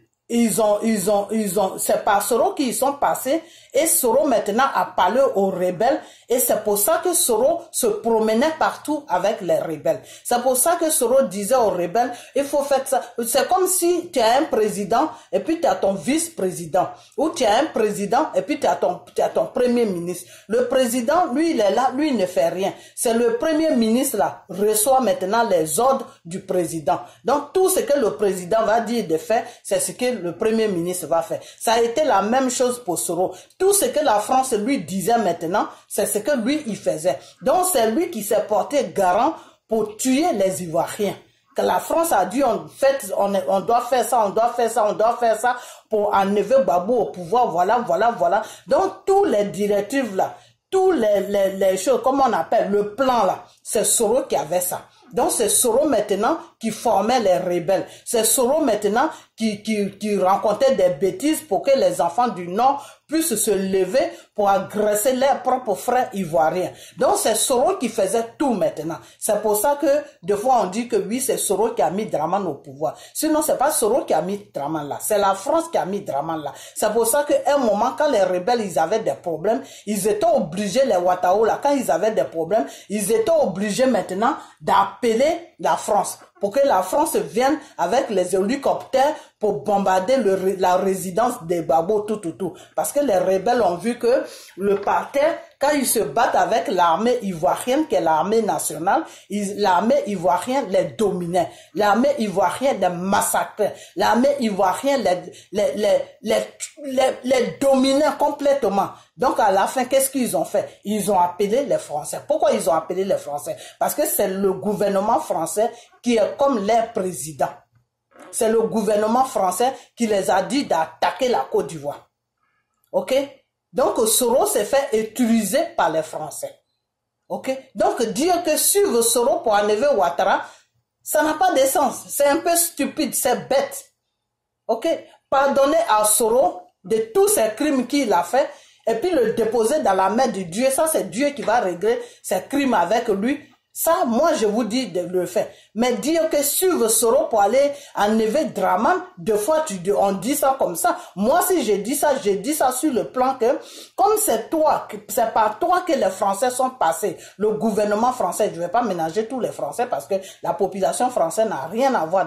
c'est par Soro qu'ils sont passés et Soro maintenant a parlé aux rebelles et c'est pour ça que Soro se promenait partout avec les rebelles. C'est pour ça que Soro disait aux rebelles, il faut faire ça. C'est comme si tu as un président et puis tu as ton vice-président ou tu as un président et puis tu as ton premier ministre. Le président, lui, il est là, lui, il ne fait rien. C'est le premier ministre là, reçoit maintenant les ordres du président. Donc tout ce que le président va dire de faire, c'est ce que le premier ministre va faire. Ça a été la même chose pour Soro. Tout ce que la France lui disait maintenant, c'est ce que lui, il faisait. Donc, c'est lui qui s'est porté garant pour tuer les Ivoiriens. Que la France a dit, on doit faire ça, on doit faire ça, on doit faire ça pour enlever Gbagbo au pouvoir, voilà. Donc, tous les directives là, tous les choses, comment on appelle, le plan là, c'est Soro qui avait ça. Donc c'est Soro maintenant qui formait les rebelles. C'est Soro maintenant qui rencontrait des bêtises pour que les enfants du Nord puissent se lever pour agresser leurs propres frères ivoiriens. Donc c'est Soro qui faisait tout maintenant. C'est pour ça que des fois on dit que oui, c'est Soro qui a mis Dramane au pouvoir. Sinon c'est pas Soro qui a mis Dramane là, c'est la France qui a mis Dramane là. C'est pour ça qu'à un moment quand les rebelles ils avaient des problèmes, ils étaient obligés, les Ouattao là, quand ils avaient des problèmes, ils étaient obligés maintenant d'appeler la France pour que la France vienne avec les hélicoptères pour bombarder la résidence des Gbagbo, tout. Parce que les rebelles ont vu que le parterre, quand ils se battent avec l'armée ivoirienne, qui est l'armée nationale, l'armée ivoirienne les dominait. L'armée ivoirienne les massacrait. L'armée ivoirienne les dominait complètement. Donc à la fin, qu'est-ce qu'ils ont fait? Ils ont appelé les Français. Pourquoi ils ont appelé les Français? Parce que c'est le gouvernement français qui est comme leur président. C'est le gouvernement français qui les a dit d'attaquer la Côte d'Ivoire. Ok? Donc Soro s'est fait utiliser par les Français. Ok? Donc dire que suivre Soro pour enlever Ouattara, ça n'a pas de sens. C'est un peu stupide, c'est bête. Ok? Pardonner à Soro de tous ces crimes qu'il a fait et puis le déposer dans la main de Dieu. Ça, c'est Dieu qui va régler ses crimes avec lui. Ça, moi, je vous dis de le faire. Mais dire que suivre Soro pour aller enlever Dramane, deux fois, on dit ça comme ça. Moi, si je dis ça sur le plan que, comme c'est toi, c'est par toi que les Français sont passés, le gouvernement français, je ne vais pas ménager tous les Français parce que la population française n'a rien à voir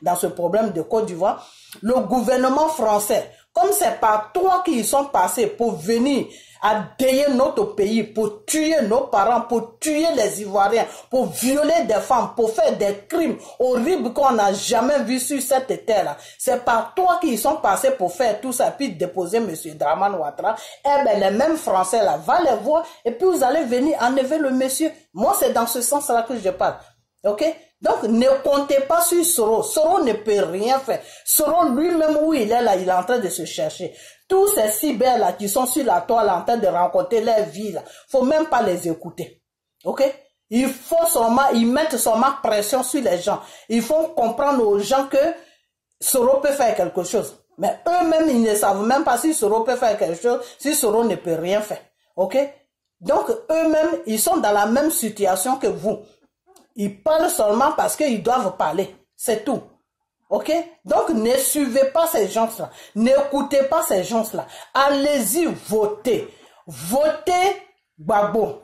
dans ce problème de Côte d'Ivoire. Le gouvernement français, comme c'est par toi qu'ils sont passés pour venir à déiller notre pays, pour tuer nos parents, pour tuer les Ivoiriens, pour violer des femmes, pour faire des crimes horribles qu'on n'a jamais vus sur cette terre-là. C'est par toi qu'ils sont passés pour faire tout ça, puis déposer M. Dramane Ouattara. Eh bien, les mêmes Français là, va les voir, et puis vous allez venir enlever le monsieur. Moi, c'est dans ce sens-là que je parle. Ok? Donc, ne comptez pas sur Soro. Soro ne peut rien faire. Soro lui-même, où il est là, il est en train de se chercher. Tous ces cyber là qui sont sur la toile en train de rencontrer leur vie là, faut même pas les écouter. Ok? Il faut seulement, ils mettent seulement pression sur les gens. Ils font comprendre aux gens que Soro peut faire quelque chose. Mais eux-mêmes, ils ne savent même pas si Soro peut faire quelque chose, si Soro ne peut rien faire. Ok? Donc, eux-mêmes, ils sont dans la même situation que vous. Ils parlent seulement parce qu'ils doivent parler. C'est tout. Ok? Donc, ne suivez pas ces gens-là. N'écoutez pas ces gens-là. Allez-y voter. Votez Gbagbo.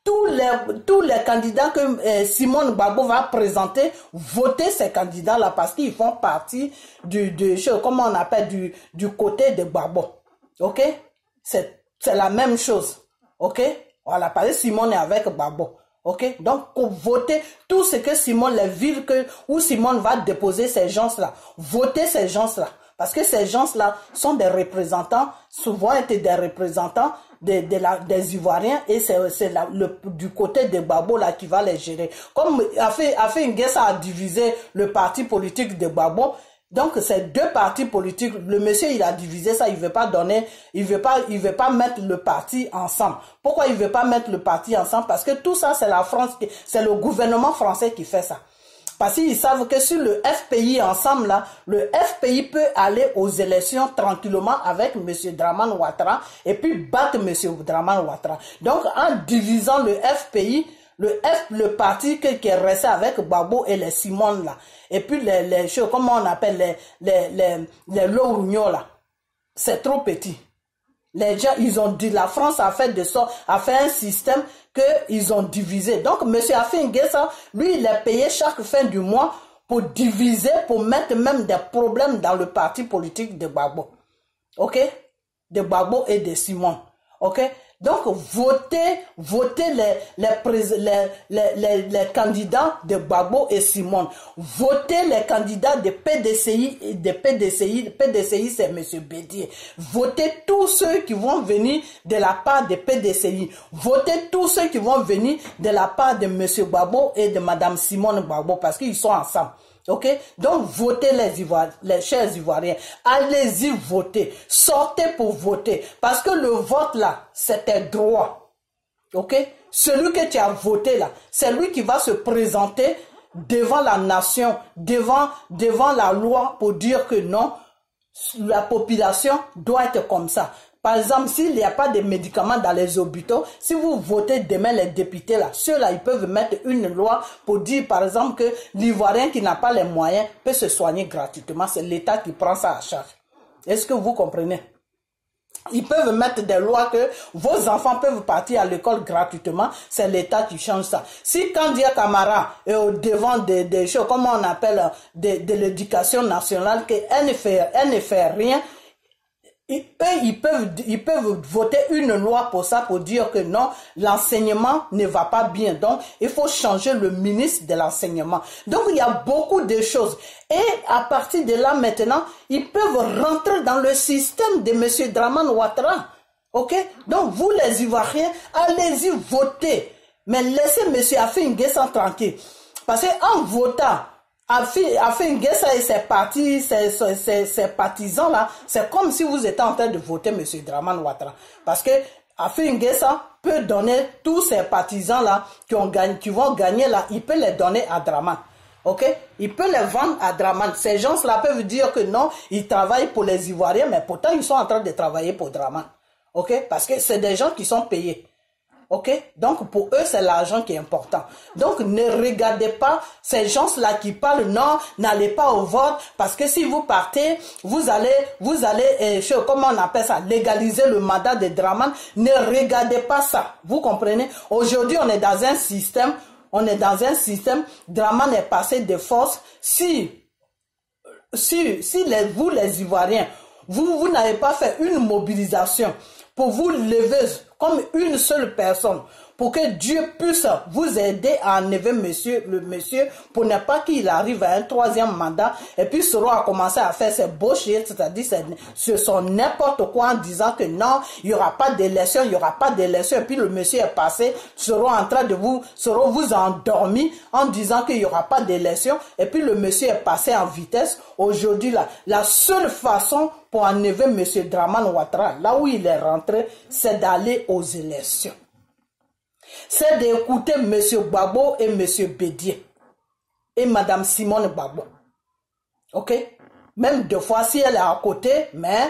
Tous les candidats que Simone Gbagbo va présenter, votez ces candidats-là parce qu'ils font partie comment on appelle, du côté de Gbagbo. Ok? C'est la même chose. Ok? Voilà, parce que Simone est avec Gbagbo. Ok, donc pour voter tout ce que Simone, les villes où Simone va déposer ces gens-là, votez ces gens-là, parce que ces gens-là sont des représentants, souvent étaient des représentants des Ivoiriens et c'est du côté de Gbagbo là qui va les gérer. Comme Afé N'Guessa a divisé le parti politique de Gbagbo. Donc, ces deux partis politiques, le monsieur, il a divisé ça, il veut pas mettre le parti ensemble. Pourquoi il veut pas mettre le parti ensemble? Parce que tout ça, c'est la France, c'est le gouvernement français qui fait ça. Parce qu'ils savent que sur le FPI ensemble là, le FPI peut aller aux élections tranquillement avec monsieur Dramane Ouattara et puis battre monsieur Dramane Ouattara. Donc, en divisant le FPI, le parti qui est resté avec Gbagbo et les Simone là, et puis les choses, comment on appelle les Lourougno là, c'est trop petit. Les gens, ils ont dit, la France a fait un système que ils ont divisé. Donc, monsieur Afé N'Guessa, lui, il est payé chaque fin du mois pour diviser, pour mettre même des problèmes dans le parti politique de Gbagbo. Ok? De Gbagbo et de Simone. Ok? Donc, votez les candidats de Gbagbo et Simone. Votez les candidats de PDCI et de PDCI. PDCI, c'est M. Bédier. Votez tous ceux qui vont venir de la part de PDCI. Votez tous ceux qui vont venir de la part de M. Gbagbo et de Mme Simone Gbagbo parce qu'ils sont ensemble. Ok? Donc, votez les chers Ivoiriens. Allez-y voter. Sortez pour voter. Parce que le vote là, c'est un droit. Ok? Celui que tu as voté là, c'est lui qui va se présenter devant la nation, devant la loi pour dire que non, la population doit être comme ça. Par exemple, s'il n'y a pas de médicaments dans les hôpitaux, si vous votez demain les députés là, ceux-là, ils peuvent mettre une loi pour dire par exemple que l'Ivoirien qui n'a pas les moyens peut se soigner gratuitement. C'est l'État qui prend ça à charge. Est-ce que vous comprenez? Ils peuvent mettre des lois que vos enfants peuvent partir à l'école gratuitement. C'est l'État qui change ça. Si Kandia Camara est au devant des choses, comment on appelle, de l'éducation nationale, qu'elle ne fait rien, ils peuvent voter une loi pour ça, pour dire que non, l'enseignement ne va pas bien. Donc, il faut changer le ministre de l'enseignement. Donc, il y a beaucoup de choses. Et à partir de là, maintenant, ils peuvent rentrer dans le système de M. Dramane Ouattara. OK? Donc, vous, les Ivoiriens, allez-y voter. Mais laissez M. Affi N'Guessan tranquille. Parce qu'en votant, Affi N'Guessan et ses partis, ses partisans là, c'est comme si vous étiez en train de voter M. Dramane Ouattara. Parce que Affi N'Guessan peut donner tous ces partisans là qui vont gagner là, il peut les donner à Dramane. Ok? Il peut les vendre à Dramane. Ces gens-là peuvent dire que non, ils travaillent pour les Ivoiriens, mais pourtant ils sont en train de travailler pour Dramane. Ok? Parce que c'est des gens qui sont payés. Ok? Donc, pour eux, c'est l'argent qui est important. Donc, ne regardez pas ces gens-là qui parlent, non, n'allez pas au vote, parce que si vous partez, vous allez, comment on appelle ça, légaliser le mandat de Dramane. Ne regardez pas ça. Vous comprenez? Aujourd'hui, on est dans un système, Dramane est passé de force. Si vous, les Ivoiriens, vous n'avez pas fait une mobilisation pour vous lever comme une seule personne, pour que Dieu puisse vous aider à enlever le monsieur, pour ne pas qu'il arrive à un troisième mandat, et puis Soro a commencé à faire ses bullshit, c'est-à-dire ce sont n'importe quoi en disant que non, il n'y aura pas d'élection, et puis le monsieur est passé, Soro vous a endormi en disant qu'il n'y aura pas d'élection, et puis le monsieur est passé en vitesse. Aujourd'hui, la seule façon pour enlever M. Dramane Ouattara, là où il est rentré, c'est d'aller aux élections. C'est d'écouter M. Gbagbo et M. Bédié et Mme Simone Gbagbo. Ok? Même deux fois si elle est à côté, mais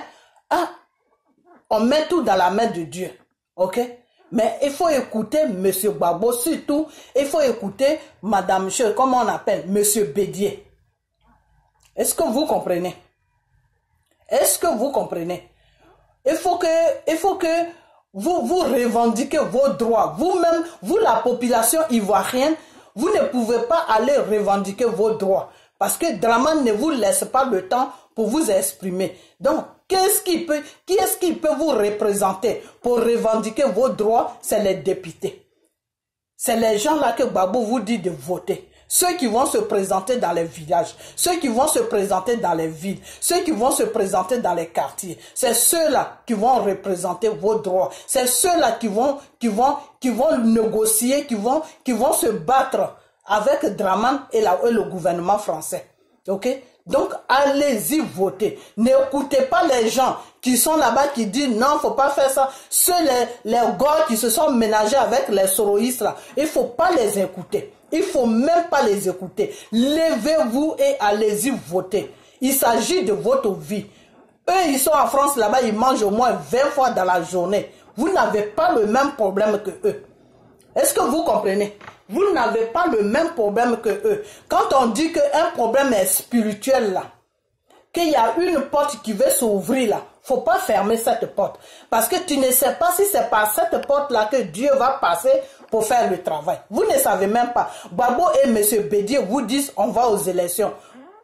on met tout dans la main de Dieu. Ok? Mais il faut écouter M. Gbagbo, surtout, il faut écouter Mme, comment on appelle, M. Bédié. Est-ce que vous comprenez? Est-ce que vous comprenez? Il faut que vous revendiquez vos droits. Vous-même, vous la population ivoirienne, vous ne pouvez pas aller revendiquer vos droits. Parce que Dramane ne vous laisse pas le temps pour vous exprimer. Donc, qui est-ce qui peut vous représenter pour revendiquer vos droits? C'est les députés. C'est les gens là que Gbagbo vous dit de voter. Ceux qui vont se présenter dans les villages, ceux qui vont se présenter dans les villes, ceux qui vont se présenter dans les quartiers, c'est ceux-là qui vont représenter vos droits. C'est ceux-là qui vont négocier, qui vont se battre avec Dramane et le gouvernement français. Ok? Donc, allez-y voter. N'écoutez pas les gens qui sont là-bas qui disent non, faut pas faire ça. Ceux, les gars qui se sont ménagés avec les soroïstes là, il faut pas les écouter. Il faut même pas les écouter. Levez-vous et allez-y voter. Il s'agit de votre vie. Eux, ils sont en France là-bas, ils mangent au moins 20 fois dans la journée. Vous n'avez pas le même problème que eux. Est-ce que vous comprenez? Vous n'avez pas le même problème que eux. Quand on dit qu'un problème est spirituel là, qu'il y a une porte qui veut s'ouvrir là, faut pas fermer cette porte. Parce que tu ne sais pas si c'est par cette porte là que Dieu va passer pour faire le travail. Vous ne savez même pas. Gbagbo et M. Bédié vous disent on va aux élections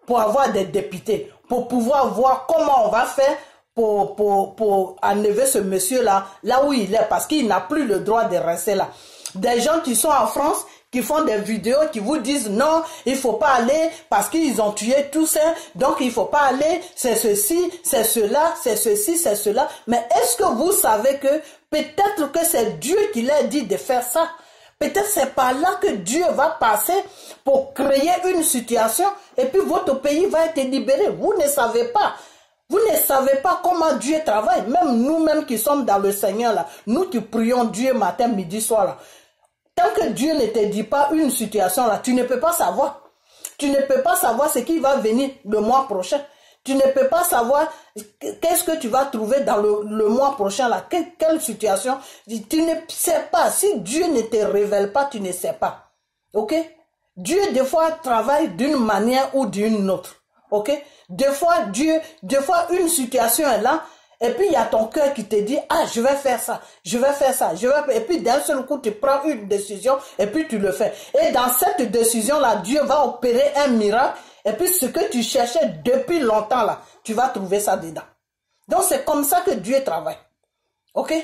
pour avoir des députés, pour pouvoir voir comment on va faire pour enlever ce monsieur là où il est, parce qu'il n'a plus le droit de rester là. Des gens qui sont en France, qui font des vidéos, qui vous disent non, il faut pas aller parce qu'ils ont tué tout ça, donc il faut pas aller, c'est ceci, c'est cela, c'est ceci, c'est cela. Mais est-ce que vous savez que peut-être que c'est Dieu qui leur dit de faire ça? Peut-être c'est par là que Dieu va passer pour créer une situation et puis votre pays va être libéré. Vous ne savez pas. Vous ne savez pas comment Dieu travaille. Même nous-mêmes qui sommes dans le Seigneur, là, nous qui prions Dieu matin, midi, soir, là, tant que Dieu ne te dit pas une situation, là, tu ne peux pas savoir. Tu ne peux pas savoir ce qui va venir le mois prochain. Tu ne peux pas savoir qu'est-ce que tu vas trouver dans le mois prochain, là, quelle situation. Tu ne sais pas. Si Dieu ne te révèle pas, tu ne sais pas. Ok? Dieu, des fois, travaille d'une manière ou d'une autre. Ok? Des fois, une situation est là, et puis il y a ton cœur qui te dit, ah, je vais faire ça, je vais faire ça, et puis d'un seul coup, tu prends une décision, et puis tu le fais. Et dans cette décision-là, Dieu va opérer un miracle, et puis ce que tu cherchais depuis longtemps, là, tu vas trouver ça dedans. Donc c'est comme ça que Dieu travaille. Ok?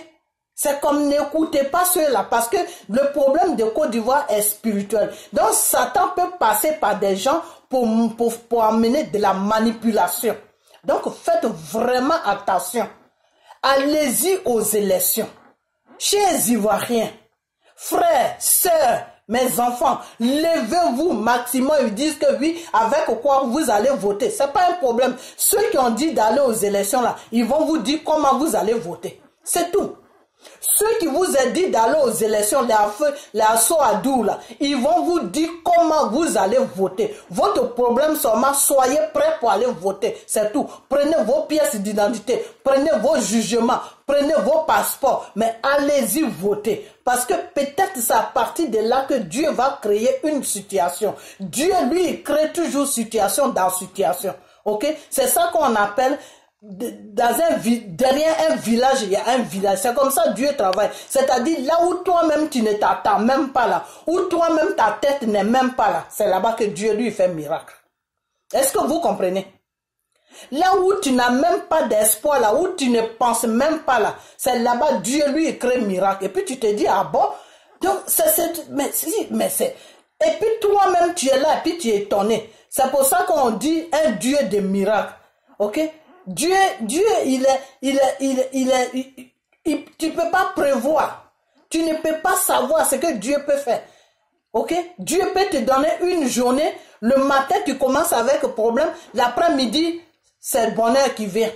C'est comme n'écoutez pas ceux-là, parce que le problème de Côte d'Ivoire est spirituel. Donc Satan peut passer par des gens pour amener de la manipulation. Donc faites vraiment attention. Allez-y aux élections. Chers Ivoiriens, frères, sœurs, mes enfants, levez-vous maximum. Ils disent que oui, avec quoi vous allez voter. C'est pas un problème. Ceux qui ont dit d'aller aux élections là, ils vont vous dire comment vous allez voter. C'est tout. Ceux qui vous ont dit d'aller aux élections, les assauts à doux là, ils vont vous dire comment vous allez voter. Votre problème seulement, soyez prêts pour aller voter. C'est tout. Prenez vos pièces d'identité, prenez vos jugements, prenez vos passeports, mais allez-y voter. Parce que peut-être c'est à partir de là que Dieu va créer une situation. Dieu, lui, il crée toujours situation dans situation. Ok? C'est ça qu'on appelle... derrière un village, il y a un village. C'est comme ça Dieu travaille. C'est-à-dire là où toi-même tu ne t'attends même pas là, où toi-même ta tête n'est même pas là, c'est là-bas que Dieu lui fait miracle. Est-ce que vous comprenez? Là où tu n'as même pas d'espoir, là où tu ne penses même pas là, c'est là-bas Dieu lui crée miracle. Et puis tu te dis, ah bon? Donc mais c'est... Et puis toi-même tu es là et puis tu es étonné. C'est pour ça qu'on dit un Dieu de miracles. Ok? Dieu, tu peux pas prévoir. Tu ne peux pas savoir ce que Dieu peut faire. Ok? Dieu peut te donner une journée. Le matin, tu commences avec un problème. L'après-midi, c'est le bonheur qui vient.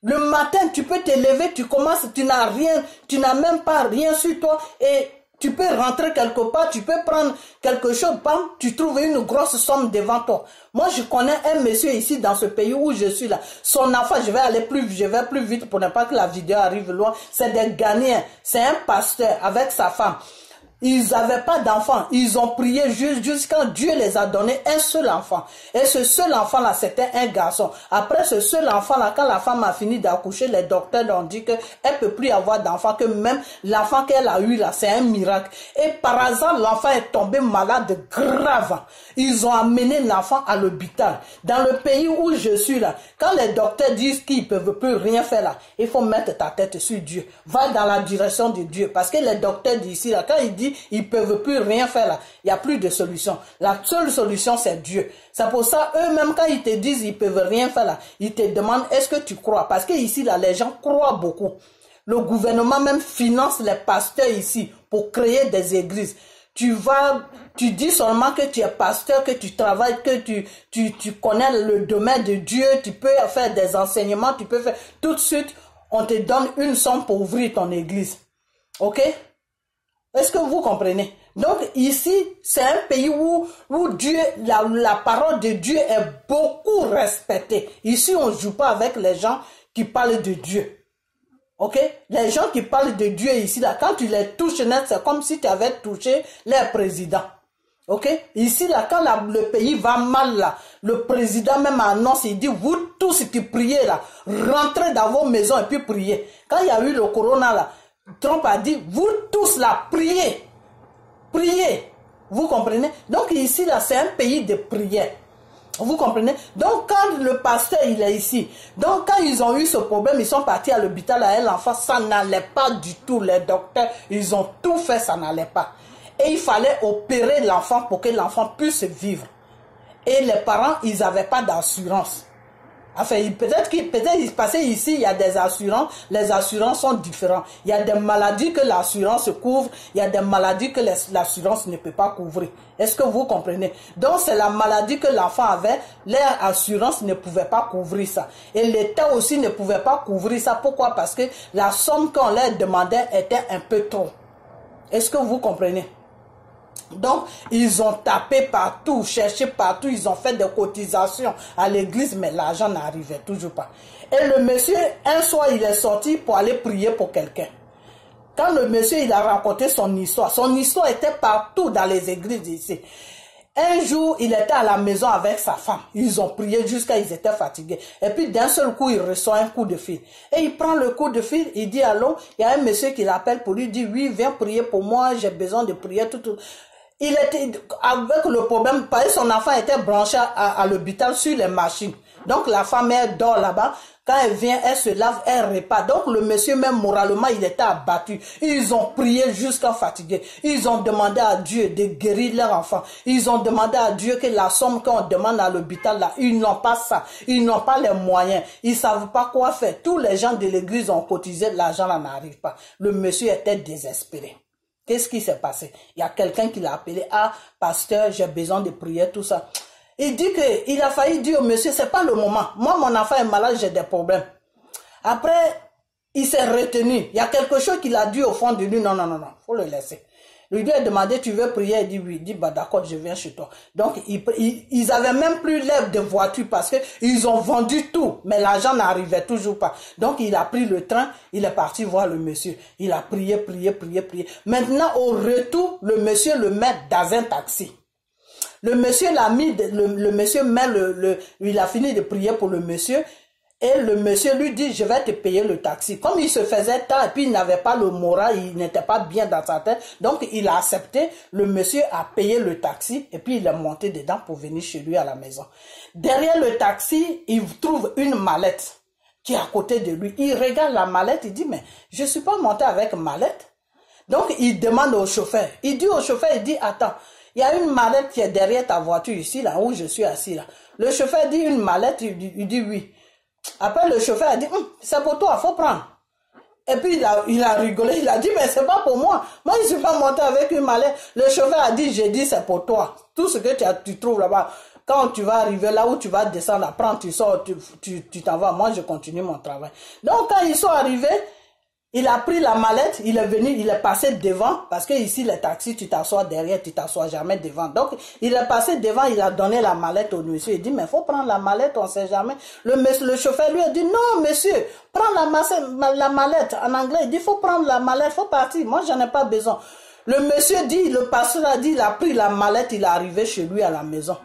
Le matin, tu peux te lever, tu commences, tu n'as rien, tu n'as même pas rien sur toi et tu peux rentrer quelque part, tu peux prendre quelque chose, bam, tu trouves une grosse somme devant toi. Moi, je connais un monsieur ici dans ce pays où je suis là. Son enfant, je vais plus vite pour ne pas que la vidéo arrive loin. C'est des Ghanéens. C'est un pasteur avec sa femme. Ils n'avaient pas d'enfant. Ils ont prié jusqu'à Dieu les a donné un seul enfant. Et ce seul enfant-là, c'était un garçon. Après ce seul enfant-là, quand la femme a fini d'accoucher, les docteurs ont dit qu'elle ne peut plus avoir d'enfant, que même l'enfant qu'elle a eu là, c'est un miracle. Et par hasard, l'enfant est tombé malade grave. Ils ont amené l'enfant à l'hôpital. Dans le pays où je suis là, quand les docteurs disent qu'ils ne peuvent plus rien faire là, il faut mettre ta tête sur Dieu. Va dans la direction de Dieu. Parce que les docteurs d'ici là, quand ils disent ils ne peuvent plus rien faire là, il n'y a plus de solution. La seule solution, c'est Dieu. C'est pour ça, eux-mêmes, quand ils te disent ils ne peuvent rien faire là, ils te demandent est-ce que tu crois? Parce que ici, là, les gens croient beaucoup. Le gouvernement même finance les pasteurs ici pour créer des églises. Tu dis seulement que tu es pasteur, que tu travailles, que tu connais le domaine de Dieu, tu peux faire des enseignements, tu peux faire... Tout de suite, on te donne une somme pour ouvrir ton église. Ok? Est-ce que vous comprenez? Donc ici, c'est un pays où Dieu, la parole de Dieu est beaucoup respectée. Ici, on ne joue pas avec les gens qui parlent de Dieu. Ok? Les gens qui parlent de Dieu ici, là, quand tu les touches net, c'est comme si tu avais touché les présidents. Ok? Ici, là, quand le pays va mal, là, le président même annonce, il dit, vous tous qui priez, là, rentrez dans vos maisons et puis priez. Quand il y a eu le corona, là, Trump a dit, vous tous là, priez. Priez. Vous comprenez? Donc ici, là, c'est un pays de prière. Vous comprenez? Donc quand le pasteur, il est ici, donc quand ils ont eu ce problème, ils sont partis à l'hôpital à l'enfant, ça n'allait pas du tout. Les docteurs, ils ont tout fait, ça n'allait pas. Et il fallait opérer l'enfant pour que l'enfant puisse vivre. Et les parents, ils n'avaient pas d'assurance. Enfin, peut-être parce qu'ici, il y a des assurances, les assurances sont différentes. Il y a des maladies que l'assurance couvre, il y a des maladies que l'assurance ne peut pas couvrir. Est-ce que vous comprenez? Donc, c'est la maladie que l'enfant avait, leur assurance ne pouvait pas couvrir ça. Et l'État aussi ne pouvait pas couvrir ça. Pourquoi? Parce que la somme qu'on leur demandait était un peu trop. Est-ce que vous comprenez? Donc, ils ont tapé partout, cherché partout, ils ont fait des cotisations à l'église, mais l'argent n'arrivait toujours pas. Et le monsieur, un soir, il est sorti pour aller prier pour quelqu'un. Quand le monsieur, il a raconté son histoire était partout dans les églises ici. Un jour, il était à la maison avec sa femme. Ils ont prié jusqu'à ils étaient fatigués. Et puis, d'un seul coup, il reçoit un coup de fil. Et il prend le coup de fil, il dit allô, il y a un monsieur qui l'appelle pour lui dire oui, viens prier pour moi, j'ai besoin de prier, tout. Il était avec le problème, parce que son enfant était branché à l'hôpital sur les machines. Donc la femme, elle dort là-bas. Quand elle vient, elle se lave, elle répare. Donc le monsieur, même moralement, il était abattu. Ils ont prié jusqu'à fatiguer. Ils ont demandé à Dieu de guérir leur enfant. Ils ont demandé à Dieu que la somme qu'on demande à l'hôpital, là, ils n'ont pas ça. Ils n'ont pas les moyens. Ils savent pas quoi faire. Tous les gens de l'église ont cotisé, l'argent là n'arrive pas. Le monsieur était désespéré. Qu'est-ce qui s'est passé? Il y a quelqu'un qui l'a appelé. Ah, pasteur, j'ai besoin de prier, tout ça. Il dit qu'il a failli dire au monsieur, c'est pas le moment. Moi, mon enfant est malade, j'ai des problèmes. Après, il s'est retenu. Il y a quelque chose qu'il a dit au fond de lui. Non, faut le laisser. Lui a demandé, tu veux prier? Il dit oui. Il dit, bah d'accord, je viens chez toi. Donc, ils avaient même plus l'air de voiture parce que ils ont vendu tout, mais l'argent n'arrivait toujours pas. Donc, il a pris le train, il est parti voir le monsieur. Il a prié. Maintenant, au retour, le monsieur le met dans un taxi. Le monsieur l'a mis, le monsieur met il a fini de prier pour le monsieur. Et le monsieur lui dit, je vais te payer le taxi. Comme il se faisait tard et puis il n'avait pas le moral, il n'était pas bien dans sa tête. Donc il a accepté, le monsieur a payé le taxi et puis il est monté dedans pour venir chez lui à la maison. Derrière le taxi, il trouve une mallette qui est à côté de lui. Il regarde la mallette, il dit, mais je ne suis pas monté avec mallette. Donc il demande au chauffeur. Il dit au chauffeur, il dit, attends, il y a une mallette qui est derrière ta voiture ici, là où je suis assis là. Le chauffeur dit une mallette, il dit oui. Après, le chauffeur a dit, c'est pour toi, faut prendre. Et puis, il a rigolé, il a dit, mais c'est pas pour moi. Moi, je ne suis pas monté avec une mallette. Le chauffeur a dit, j'ai dit, c'est pour toi. Tout ce que tu trouves là-bas, quand tu vas arriver là où tu vas descendre, prends, tu sors, tu t'en vas. Moi, je continue mon travail. Donc, quand ils sont arrivés, il a pris la mallette, il est venu, il est passé devant, parce que ici, les taxis, tu t'assois derrière, tu t'assois jamais devant. Donc, il est passé devant, il a donné la mallette au monsieur. Il dit, mais faut prendre la mallette, on sait jamais. Le chauffeur lui a dit, non, monsieur, prends la mallette. En anglais, il dit, faut prendre la mallette, faut partir. Moi, j'en ai pas besoin. Le monsieur dit, le pasteur a dit, il a pris la mallette, il est arrivé chez lui à la maison.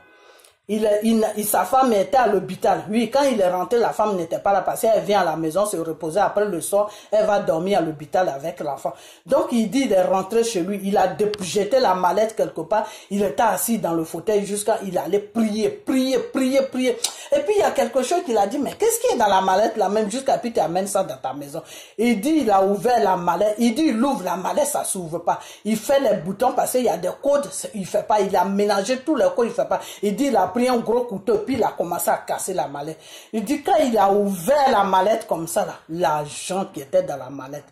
Sa femme était à l'hôpital. Oui, quand il est rentré, la femme n'était pas là parce qu'elle vient à la maison se reposer. Après le soir, elle va dormir à l'hôpital avec l'enfant. Donc, il dit, il est rentré chez lui. Il a jeté la mallette quelque part. Il était assis dans le fauteuil jusqu'à, il allait prier. Et puis, il y a quelque chose qu'il a dit, mais qu'est-ce qui est dans la mallette là même jusqu'à puis tu amènes ça dans ta maison. Il dit, il a ouvert la mallette. Il dit, il ouvre la mallette, ça s'ouvre pas. Il fait les boutons parce qu'il y a des codes, il fait pas. Il a ménagé tous les codes, il fait pas. Il dit, il a pris un gros couteau, puis il a commencé à casser la mallette. Il dit, quand il a ouvert la mallette comme ça, là, l'argent qui était dans la mallette,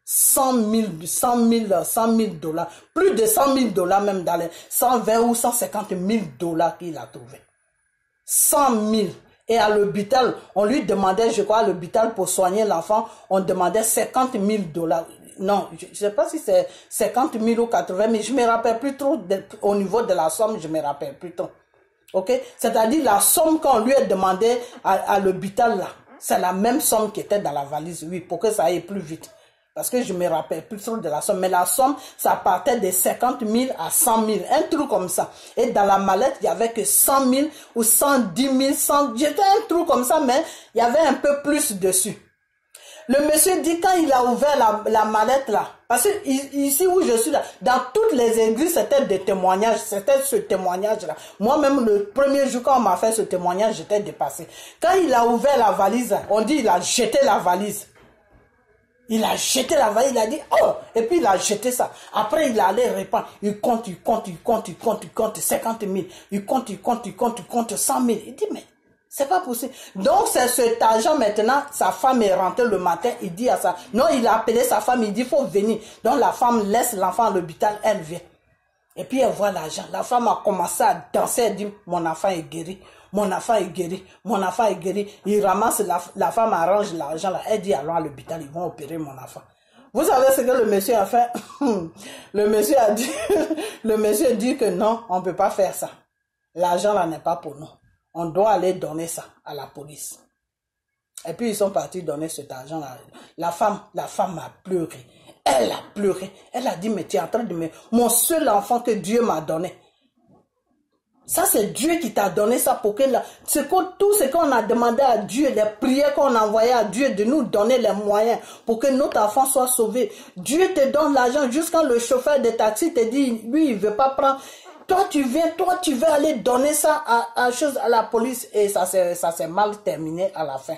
100 000 $, plus de 100 000 $ même dans les 120 ou 150 000 $ qu'il a trouvé. 100 000. Et à l'hôpital, on lui demandait, je crois, à l'hôpital pour soigner l'enfant, on demandait 50 000 $. Non, je ne sais pas si c'est 50 000 ou 80 000, je ne me rappelle plus trop, au niveau de la somme, je ne me rappelle plus trop. Ok, c'est-à-dire la somme qu'on lui a demandé à l'hôpital là, c'est la même somme qui était dans la valise, oui, pour que ça aille plus vite. Parce que je me rappelle plus trop de la somme, mais la somme, ça partait de 50 000 à 100 000, un truc comme ça. Et dans la mallette, il y avait que 100 000 ou 110 000, j'étais un truc comme ça, mais il y avait un peu plus dessus. Le monsieur dit, quand il a ouvert la mallette là, parce que ici où je suis là, dans toutes les églises, c'était des témoignages, c'était ce témoignage-là. Moi-même, le premier jour quand on m'a fait ce témoignage, j'étais dépassé. Quand il a ouvert la valise, on dit il a jeté la valise. Il a jeté la valise, il a dit, oh, et puis il a jeté ça. Après, il allait répandre. Il compte 50 000. Il compte 100 000. Il dit, mais C'est pas possible. Donc, c'est cet argent maintenant, sa femme est rentrée le matin, il dit à ça. Non, il a appelé sa femme, il dit, il faut venir. Donc, la femme laisse l'enfant à l'hôpital, elle vient. Et puis, elle voit l'argent. La femme a commencé à danser, elle dit, mon enfant est guéri. Mon enfant est guéri. Mon enfant est guéri. Il ramasse, la femme arrange l'argent là. Elle dit, allons à l'hôpital, ils vont opérer mon enfant. Vous savez ce que le monsieur a fait? Le monsieur a dit, le monsieur dit que non, on ne peut pas faire ça. L'argent là n'est pas pour nous. On doit aller donner ça à la police. Et puis ils sont partis donner cet argent là. La femme a pleuré. Elle a pleuré. Elle a dit, mais tu es en train de me... Mon seul enfant que Dieu m'a donné. Ça, c'est Dieu qui t'a donné ça pour que... Tout ce qu'on a demandé à Dieu, les prières qu'on a envoyées à Dieu, de nous donner les moyens pour que notre enfant soit sauvé. Dieu te donne l'argent jusqu'à le chauffeur de taxi te dit, lui, il ne veut pas prendre... Toi, tu veux aller donner ça à la police et ça s'est mal terminé à la fin.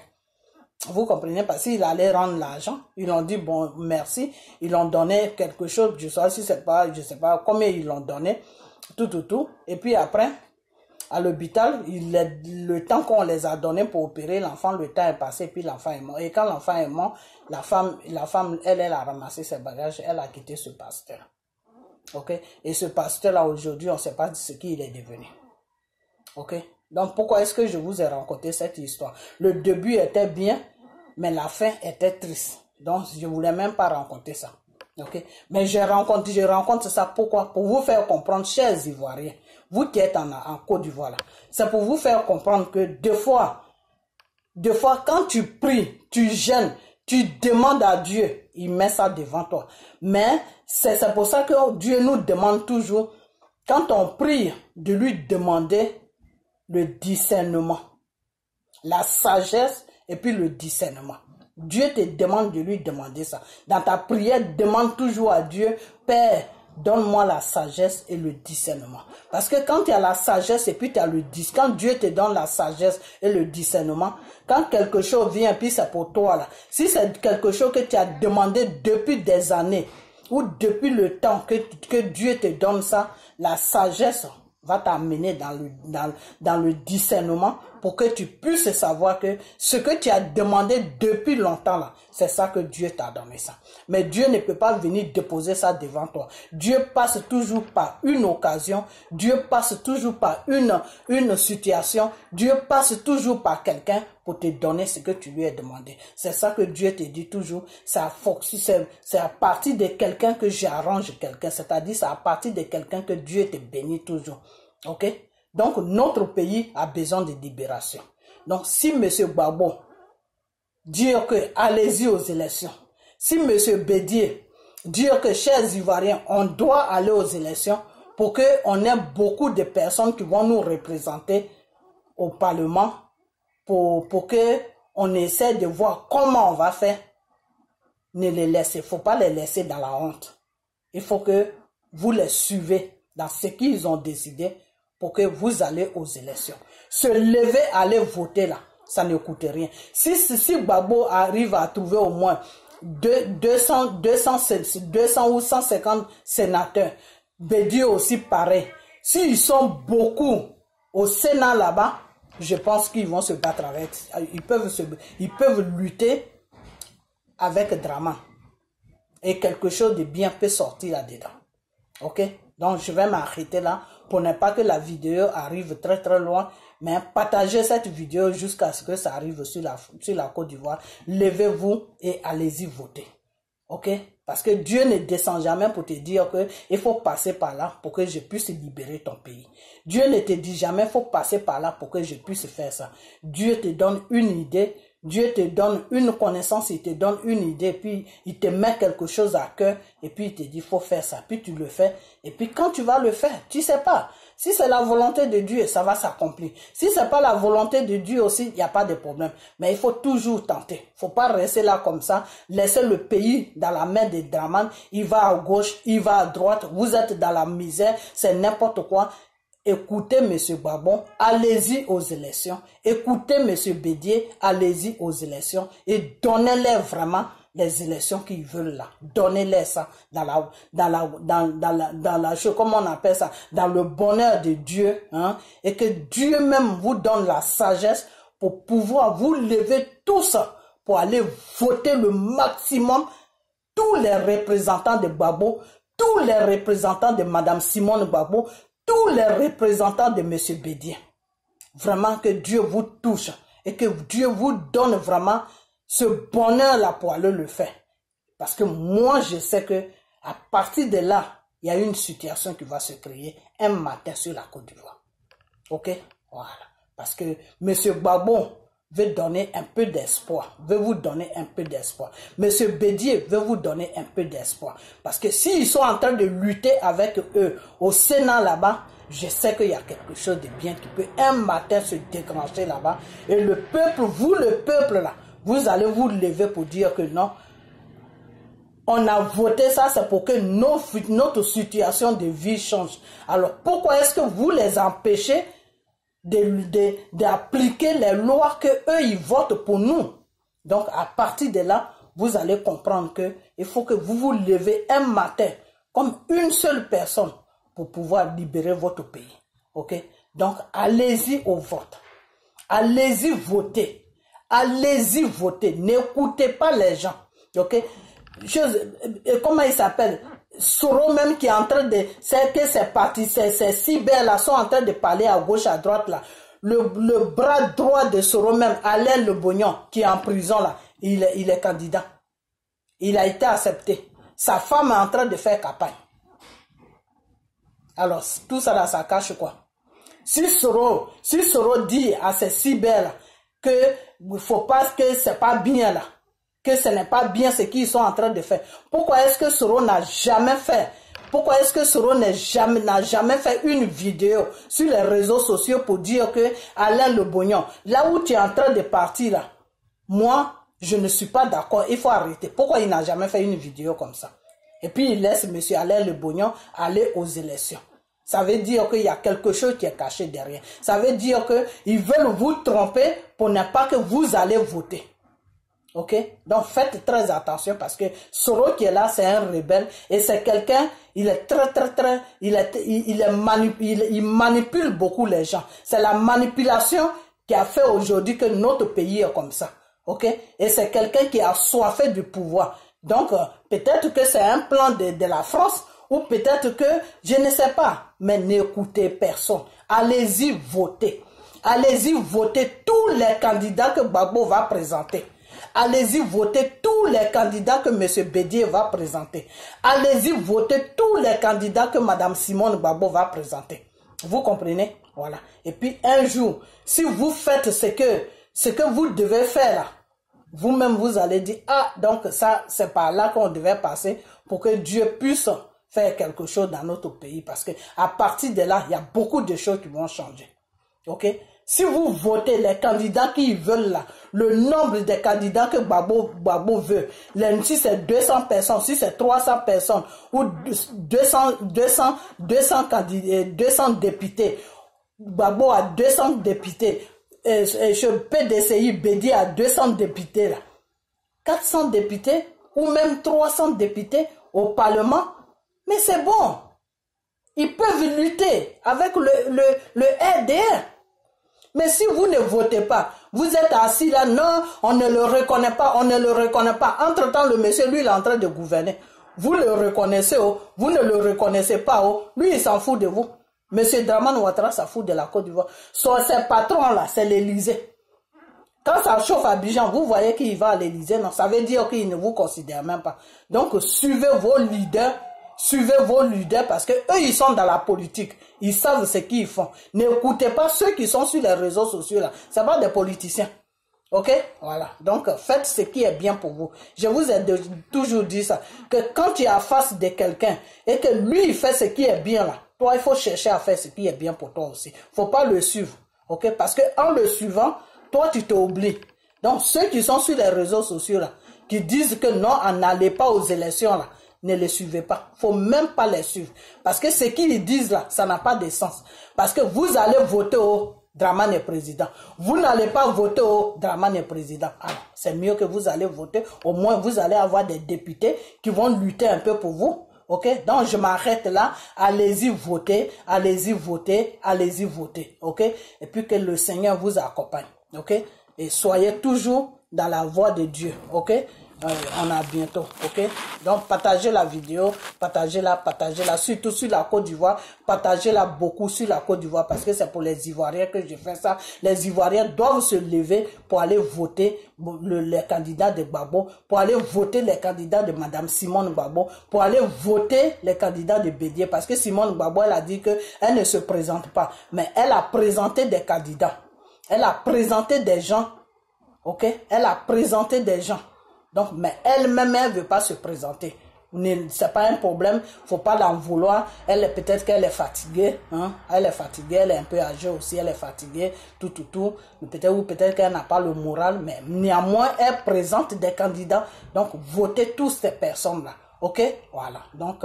Vous comprenez? Parce qu'il allait rendre l'argent. Ils ont dit, bon, merci. Ils ont donné quelque chose. Je sais pas combien ils l'ont donné. Tout. Et puis après, à l'hôpital, le temps qu'on les a donné pour opérer l'enfant, le temps est passé, puis l'enfant est mort. Et quand l'enfant est mort, la femme, elle a ramassé ses bagages, elle a quitté ce pasteur. Ok? Et ce pasteur-là, aujourd'hui, on ne sait pas ce qu'il est devenu. Ok? Donc, pourquoi est-ce que je vous ai raconté cette histoire? Le début était bien, mais la fin était triste. Donc, je ne voulais même pas raconter ça. Ok? Mais je rencontre ça pourquoi? Pour vous faire comprendre, chers Ivoiriens, vous qui êtes en Côte d'Ivoire, c'est pour vous faire comprendre que deux fois, quand tu pries, tu jeûnes, tu demandes à Dieu, il met ça devant toi. Mais c'est pour ça que Dieu nous demande toujours, quand on prie, de lui demander le discernement, la sagesse et puis le discernement. Dieu te demande de lui demander ça. Dans ta prière, demande toujours à Dieu, Père, donne-moi la sagesse et le discernement. Parce que quand tu as la sagesse et puis tu as le discernement, quand Dieu te donne la sagesse et le discernement, quand quelque chose vient, puis c'est pour toi là. Si c'est quelque chose que tu as demandé depuis des années, ou depuis le temps que Dieu te donne ça, la sagesse va t'amener dans le discernement pour que tu puisses savoir que ce que tu as demandé depuis longtemps là, c'est ça que Dieu t'a donné ça. Mais Dieu ne peut pas venir déposer ça devant toi. Dieu passe toujours par une occasion, Dieu passe toujours par une situation, Dieu passe toujours par quelqu'un pour te donner ce que tu lui as demandé. C'est ça que Dieu te dit toujours, c'est à partir de quelqu'un que j'arrange quelqu'un, c'est-à-dire c'est à partir de quelqu'un que Dieu te bénit toujours. Ok? Donc, notre pays a besoin de libération. Donc, si M. Gbagbo dit que allez-y aux élections, si M. Bédier dit que, chers Ivoiriens, on doit aller aux élections pour qu'on ait beaucoup de personnes qui vont nous représenter au Parlement, pour qu'on essaie de voir comment on va faire, ne les laissez. Il ne faut pas les laisser dans la honte. Il faut que vous les suivez dans ce qu'ils ont décidé pour que vous allez aux élections. Se lever, aller voter là, ça ne coûte rien. Si Gbagbo arrive à trouver au moins 200 ou 150 sénateurs, Bédier aussi pareil. S'ils sont beaucoup au Sénat là-bas, je pense qu'ils vont se battre avec. Ils peuvent lutter avec Draman. Et quelque chose de bien peut sortir là-dedans. Ok? Donc, je vais m'arrêter là pour ne pas que la vidéo arrive très très loin. Mais partagez cette vidéo jusqu'à ce que ça arrive sur la Côte d'Ivoire. Levez-vous et allez-y voter. Ok? Parce que Dieu ne descend jamais pour te dire qu'il faut passer par là pour que je puisse libérer ton pays. Dieu ne te dit jamais qu'il faut passer par là pour que je puisse faire ça. Dieu te donne une idée. Dieu te donne une connaissance, il te donne une idée, puis il te met quelque chose à cœur, et puis il te dit, il faut faire ça, puis tu le fais, et puis quand tu vas le faire, tu sais pas, si c'est la volonté de Dieu, ça va s'accomplir. Si c'est pas la volonté de Dieu aussi, il n'y a pas de problème. Mais il faut toujours tenter. Il faut pas rester là comme ça, laisser le pays dans la main des Draman, il va à gauche, il va à droite, vous êtes dans la misère, c'est n'importe quoi. Écoutez M. Gbagbo, allez-y aux élections. Écoutez M. Bédier, allez-y aux élections. Et donnez-les vraiment les élections qu'ils veulent là. Donnez-les ça dans la chose, comment on appelle ça, dans le bonheur de Dieu, hein. Et que Dieu même vous donne la sagesse pour pouvoir vous lever tous pour aller voter le maximum tous les représentants de Gbagbo, tous les représentants de Madame Simone Gbagbo, tous les représentants de Monsieur Bédié. Vraiment que Dieu vous touche et que Dieu vous donne vraiment ce bonheur-là pour aller le faire. Parce que moi, je sais que à partir de là, il y a une situation qui va se créer un matin sur la Côte d'Ivoire. Ok? Voilà. Parce que Monsieur Gbagbo veut donner un peu d'espoir, veut vous donner un peu d'espoir. Monsieur Bédié veut vous donner un peu d'espoir. Parce que s'ils sont en train de lutter avec eux au Sénat là-bas, je sais qu'il y a quelque chose de bien qui peut un matin se déclencher là-bas. Et le peuple, vous le peuple là, vous allez vous lever pour dire que non, on a voté ça, c'est pour que notre situation de vie change. Alors pourquoi est-ce que vous les empêchez d'appliquer les lois que eux ils votent pour nous? Donc à partir de là, vous allez comprendre que il faut que vous vous levez un matin comme une seule personne pour pouvoir libérer votre pays. Ok? Donc allez-y au vote. Allez-y voter. Allez-y voter. N'écoutez pas les gens. Ok? Comment il s'appelle? Soro même qui est en train de... C'est que ces partis, ces cyber là sont en train de parler à gauche, à droite là. Le bras droit de Soro même, Alain Le Bognon, qui est en prison là, il est candidat. Il a été accepté. Sa femme est en train de faire campagne. Alors, tout ça là, ça cache quoi? Si Soro dit à ces cyber là que il faut pas, que c'est pas bien là, que ce n'est pas bien ce qu'ils sont en train de faire. Pourquoi est-ce que Soro n'a jamais fait? Pourquoi est-ce que Soro n'a jamais fait une vidéo sur les réseaux sociaux pour dire que Alain Le Bognon, là où tu es en train de partir là, moi, je ne suis pas d'accord, il faut arrêter. Pourquoi il n'a jamais fait une vidéo comme ça? Et puis il laisse M. Alain Le Bognon aller aux élections. Ça veut dire qu'il y a quelque chose qui est caché derrière. Ça veut dire qu'ils veulent vous tromper pour ne pas que vous allez voter. Ok? Donc faites très attention parce que Soro qui est là, c'est un rebelle et c'est quelqu'un, il est il manipule beaucoup les gens. C'est la manipulation qui a fait aujourd'hui que notre pays est comme ça. Ok? Et c'est quelqu'un qui a assoiffé du pouvoir. Donc peut-être que c'est un plan de la France ou peut-être que, je ne sais pas, mais n'écoutez personne. Allez-y voter. Allez-y voter tous les candidats que Gbagbo va présenter. Allez-y voter tous les candidats que M. Bédié va présenter. Allez-y voter tous les candidats que Mme Simone Gbagbo va présenter. Vous comprenez? Voilà. Et puis un jour, si vous faites ce que vous devez faire là, vous-même vous allez dire, ah, donc ça, c'est par là qu'on devait passer pour que Dieu puisse faire quelque chose dans notre pays. Parce que à partir de là, il y a beaucoup de choses qui vont changer. Ok? Si vous votez les candidats qui veulent là, le nombre de candidats que Gbagbo veut, si c'est 200 personnes, si c'est 300 personnes, ou 200 députés, Gbagbo a 200 députés, PDCI, Bédié a 200 députés là, 400 députés, ou même 300 députés au Parlement, mais c'est bon. Ils peuvent lutter avec le RDR. Mais si vous ne votez pas, vous êtes assis là, non, on ne le reconnaît pas, on ne le reconnaît pas. Entre-temps, le monsieur, lui, il est en train de gouverner. Vous le reconnaissez, oh, vous ne le reconnaissez pas, oh. Lui, il s'en fout de vous. Monsieur Dramane Ouattara s'en fout de la Côte d'Ivoire. Ses patrons là, c'est l'Élysée. Quand ça chauffe à Abidjan, vous voyez qu'il va à l'Élysée, non, ça veut dire qu'il ne vous considère même pas. Donc, suivez vos leaders parce que eux ils sont dans la politique, ils savent ce qu'ils font. N'écoutez pas ceux qui sont sur les réseaux sociaux là, c'est pas des politiciens. Ok? Voilà. Donc faites ce qui est bien pour vous. Je vous ai toujours dit ça, que quand tu es en face de quelqu'un et que lui il fait ce qui est bien là, toi il faut chercher à faire ce qui est bien pour toi aussi. Faut pas le suivre. Ok? Parce que en le suivant, toi tu t'oublies. Donc ceux qui sont sur les réseaux sociaux là, qui disent que non, on n'allait pas aux élections là, ne les suivez pas. Faut même pas les suivre. Parce que ce qu'ils disent là, ça n'a pas de sens. Parce que vous allez voter au Dramane est président. Vous n'allez pas voter au Dramane est président. Alors, c'est mieux que vous allez voter. Au moins, vous allez avoir des députés qui vont lutter un peu pour vous. Ok? Donc, je m'arrête là. Allez-y voter. Allez-y voter. Allez-y voter. Ok? Et puis que le Seigneur vous accompagne. ok? Et soyez toujours dans la voie de Dieu, ok? On a bientôt, ok? Donc, partagez la vidéo, partagez-la, surtout sur la Côte d'Ivoire, partagez-la beaucoup sur la Côte d'Ivoire, parce que c'est pour les Ivoiriens que je fais ça. Les Ivoiriens doivent se lever pour aller voter les candidats de Gbagbo, pour aller voter les candidats de Madame Simone Gbagbo, pour aller voter les candidats de Bédié, parce que Simone Gbagbo, elle a dit qu'elle ne se présente pas, mais elle a présenté des candidats, elle a présenté des gens, ok? Elle a présenté des gens. Donc, mais elle-même, elle ne veut pas se présenter. C'est pas un problème, faut pas l'en vouloir. Elle, peut-être qu'elle est fatiguée, hein. Elle est fatiguée, elle est un peu âgée aussi, elle est fatiguée, tout. Peut-être qu'elle n'a pas le moral, mais néanmoins, elle présente des candidats. Donc, votez tous ces personnes-là. Ok? Voilà. Donc,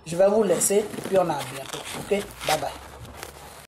je vais vous laisser, et puis on a bientôt. Ok? Bye bye.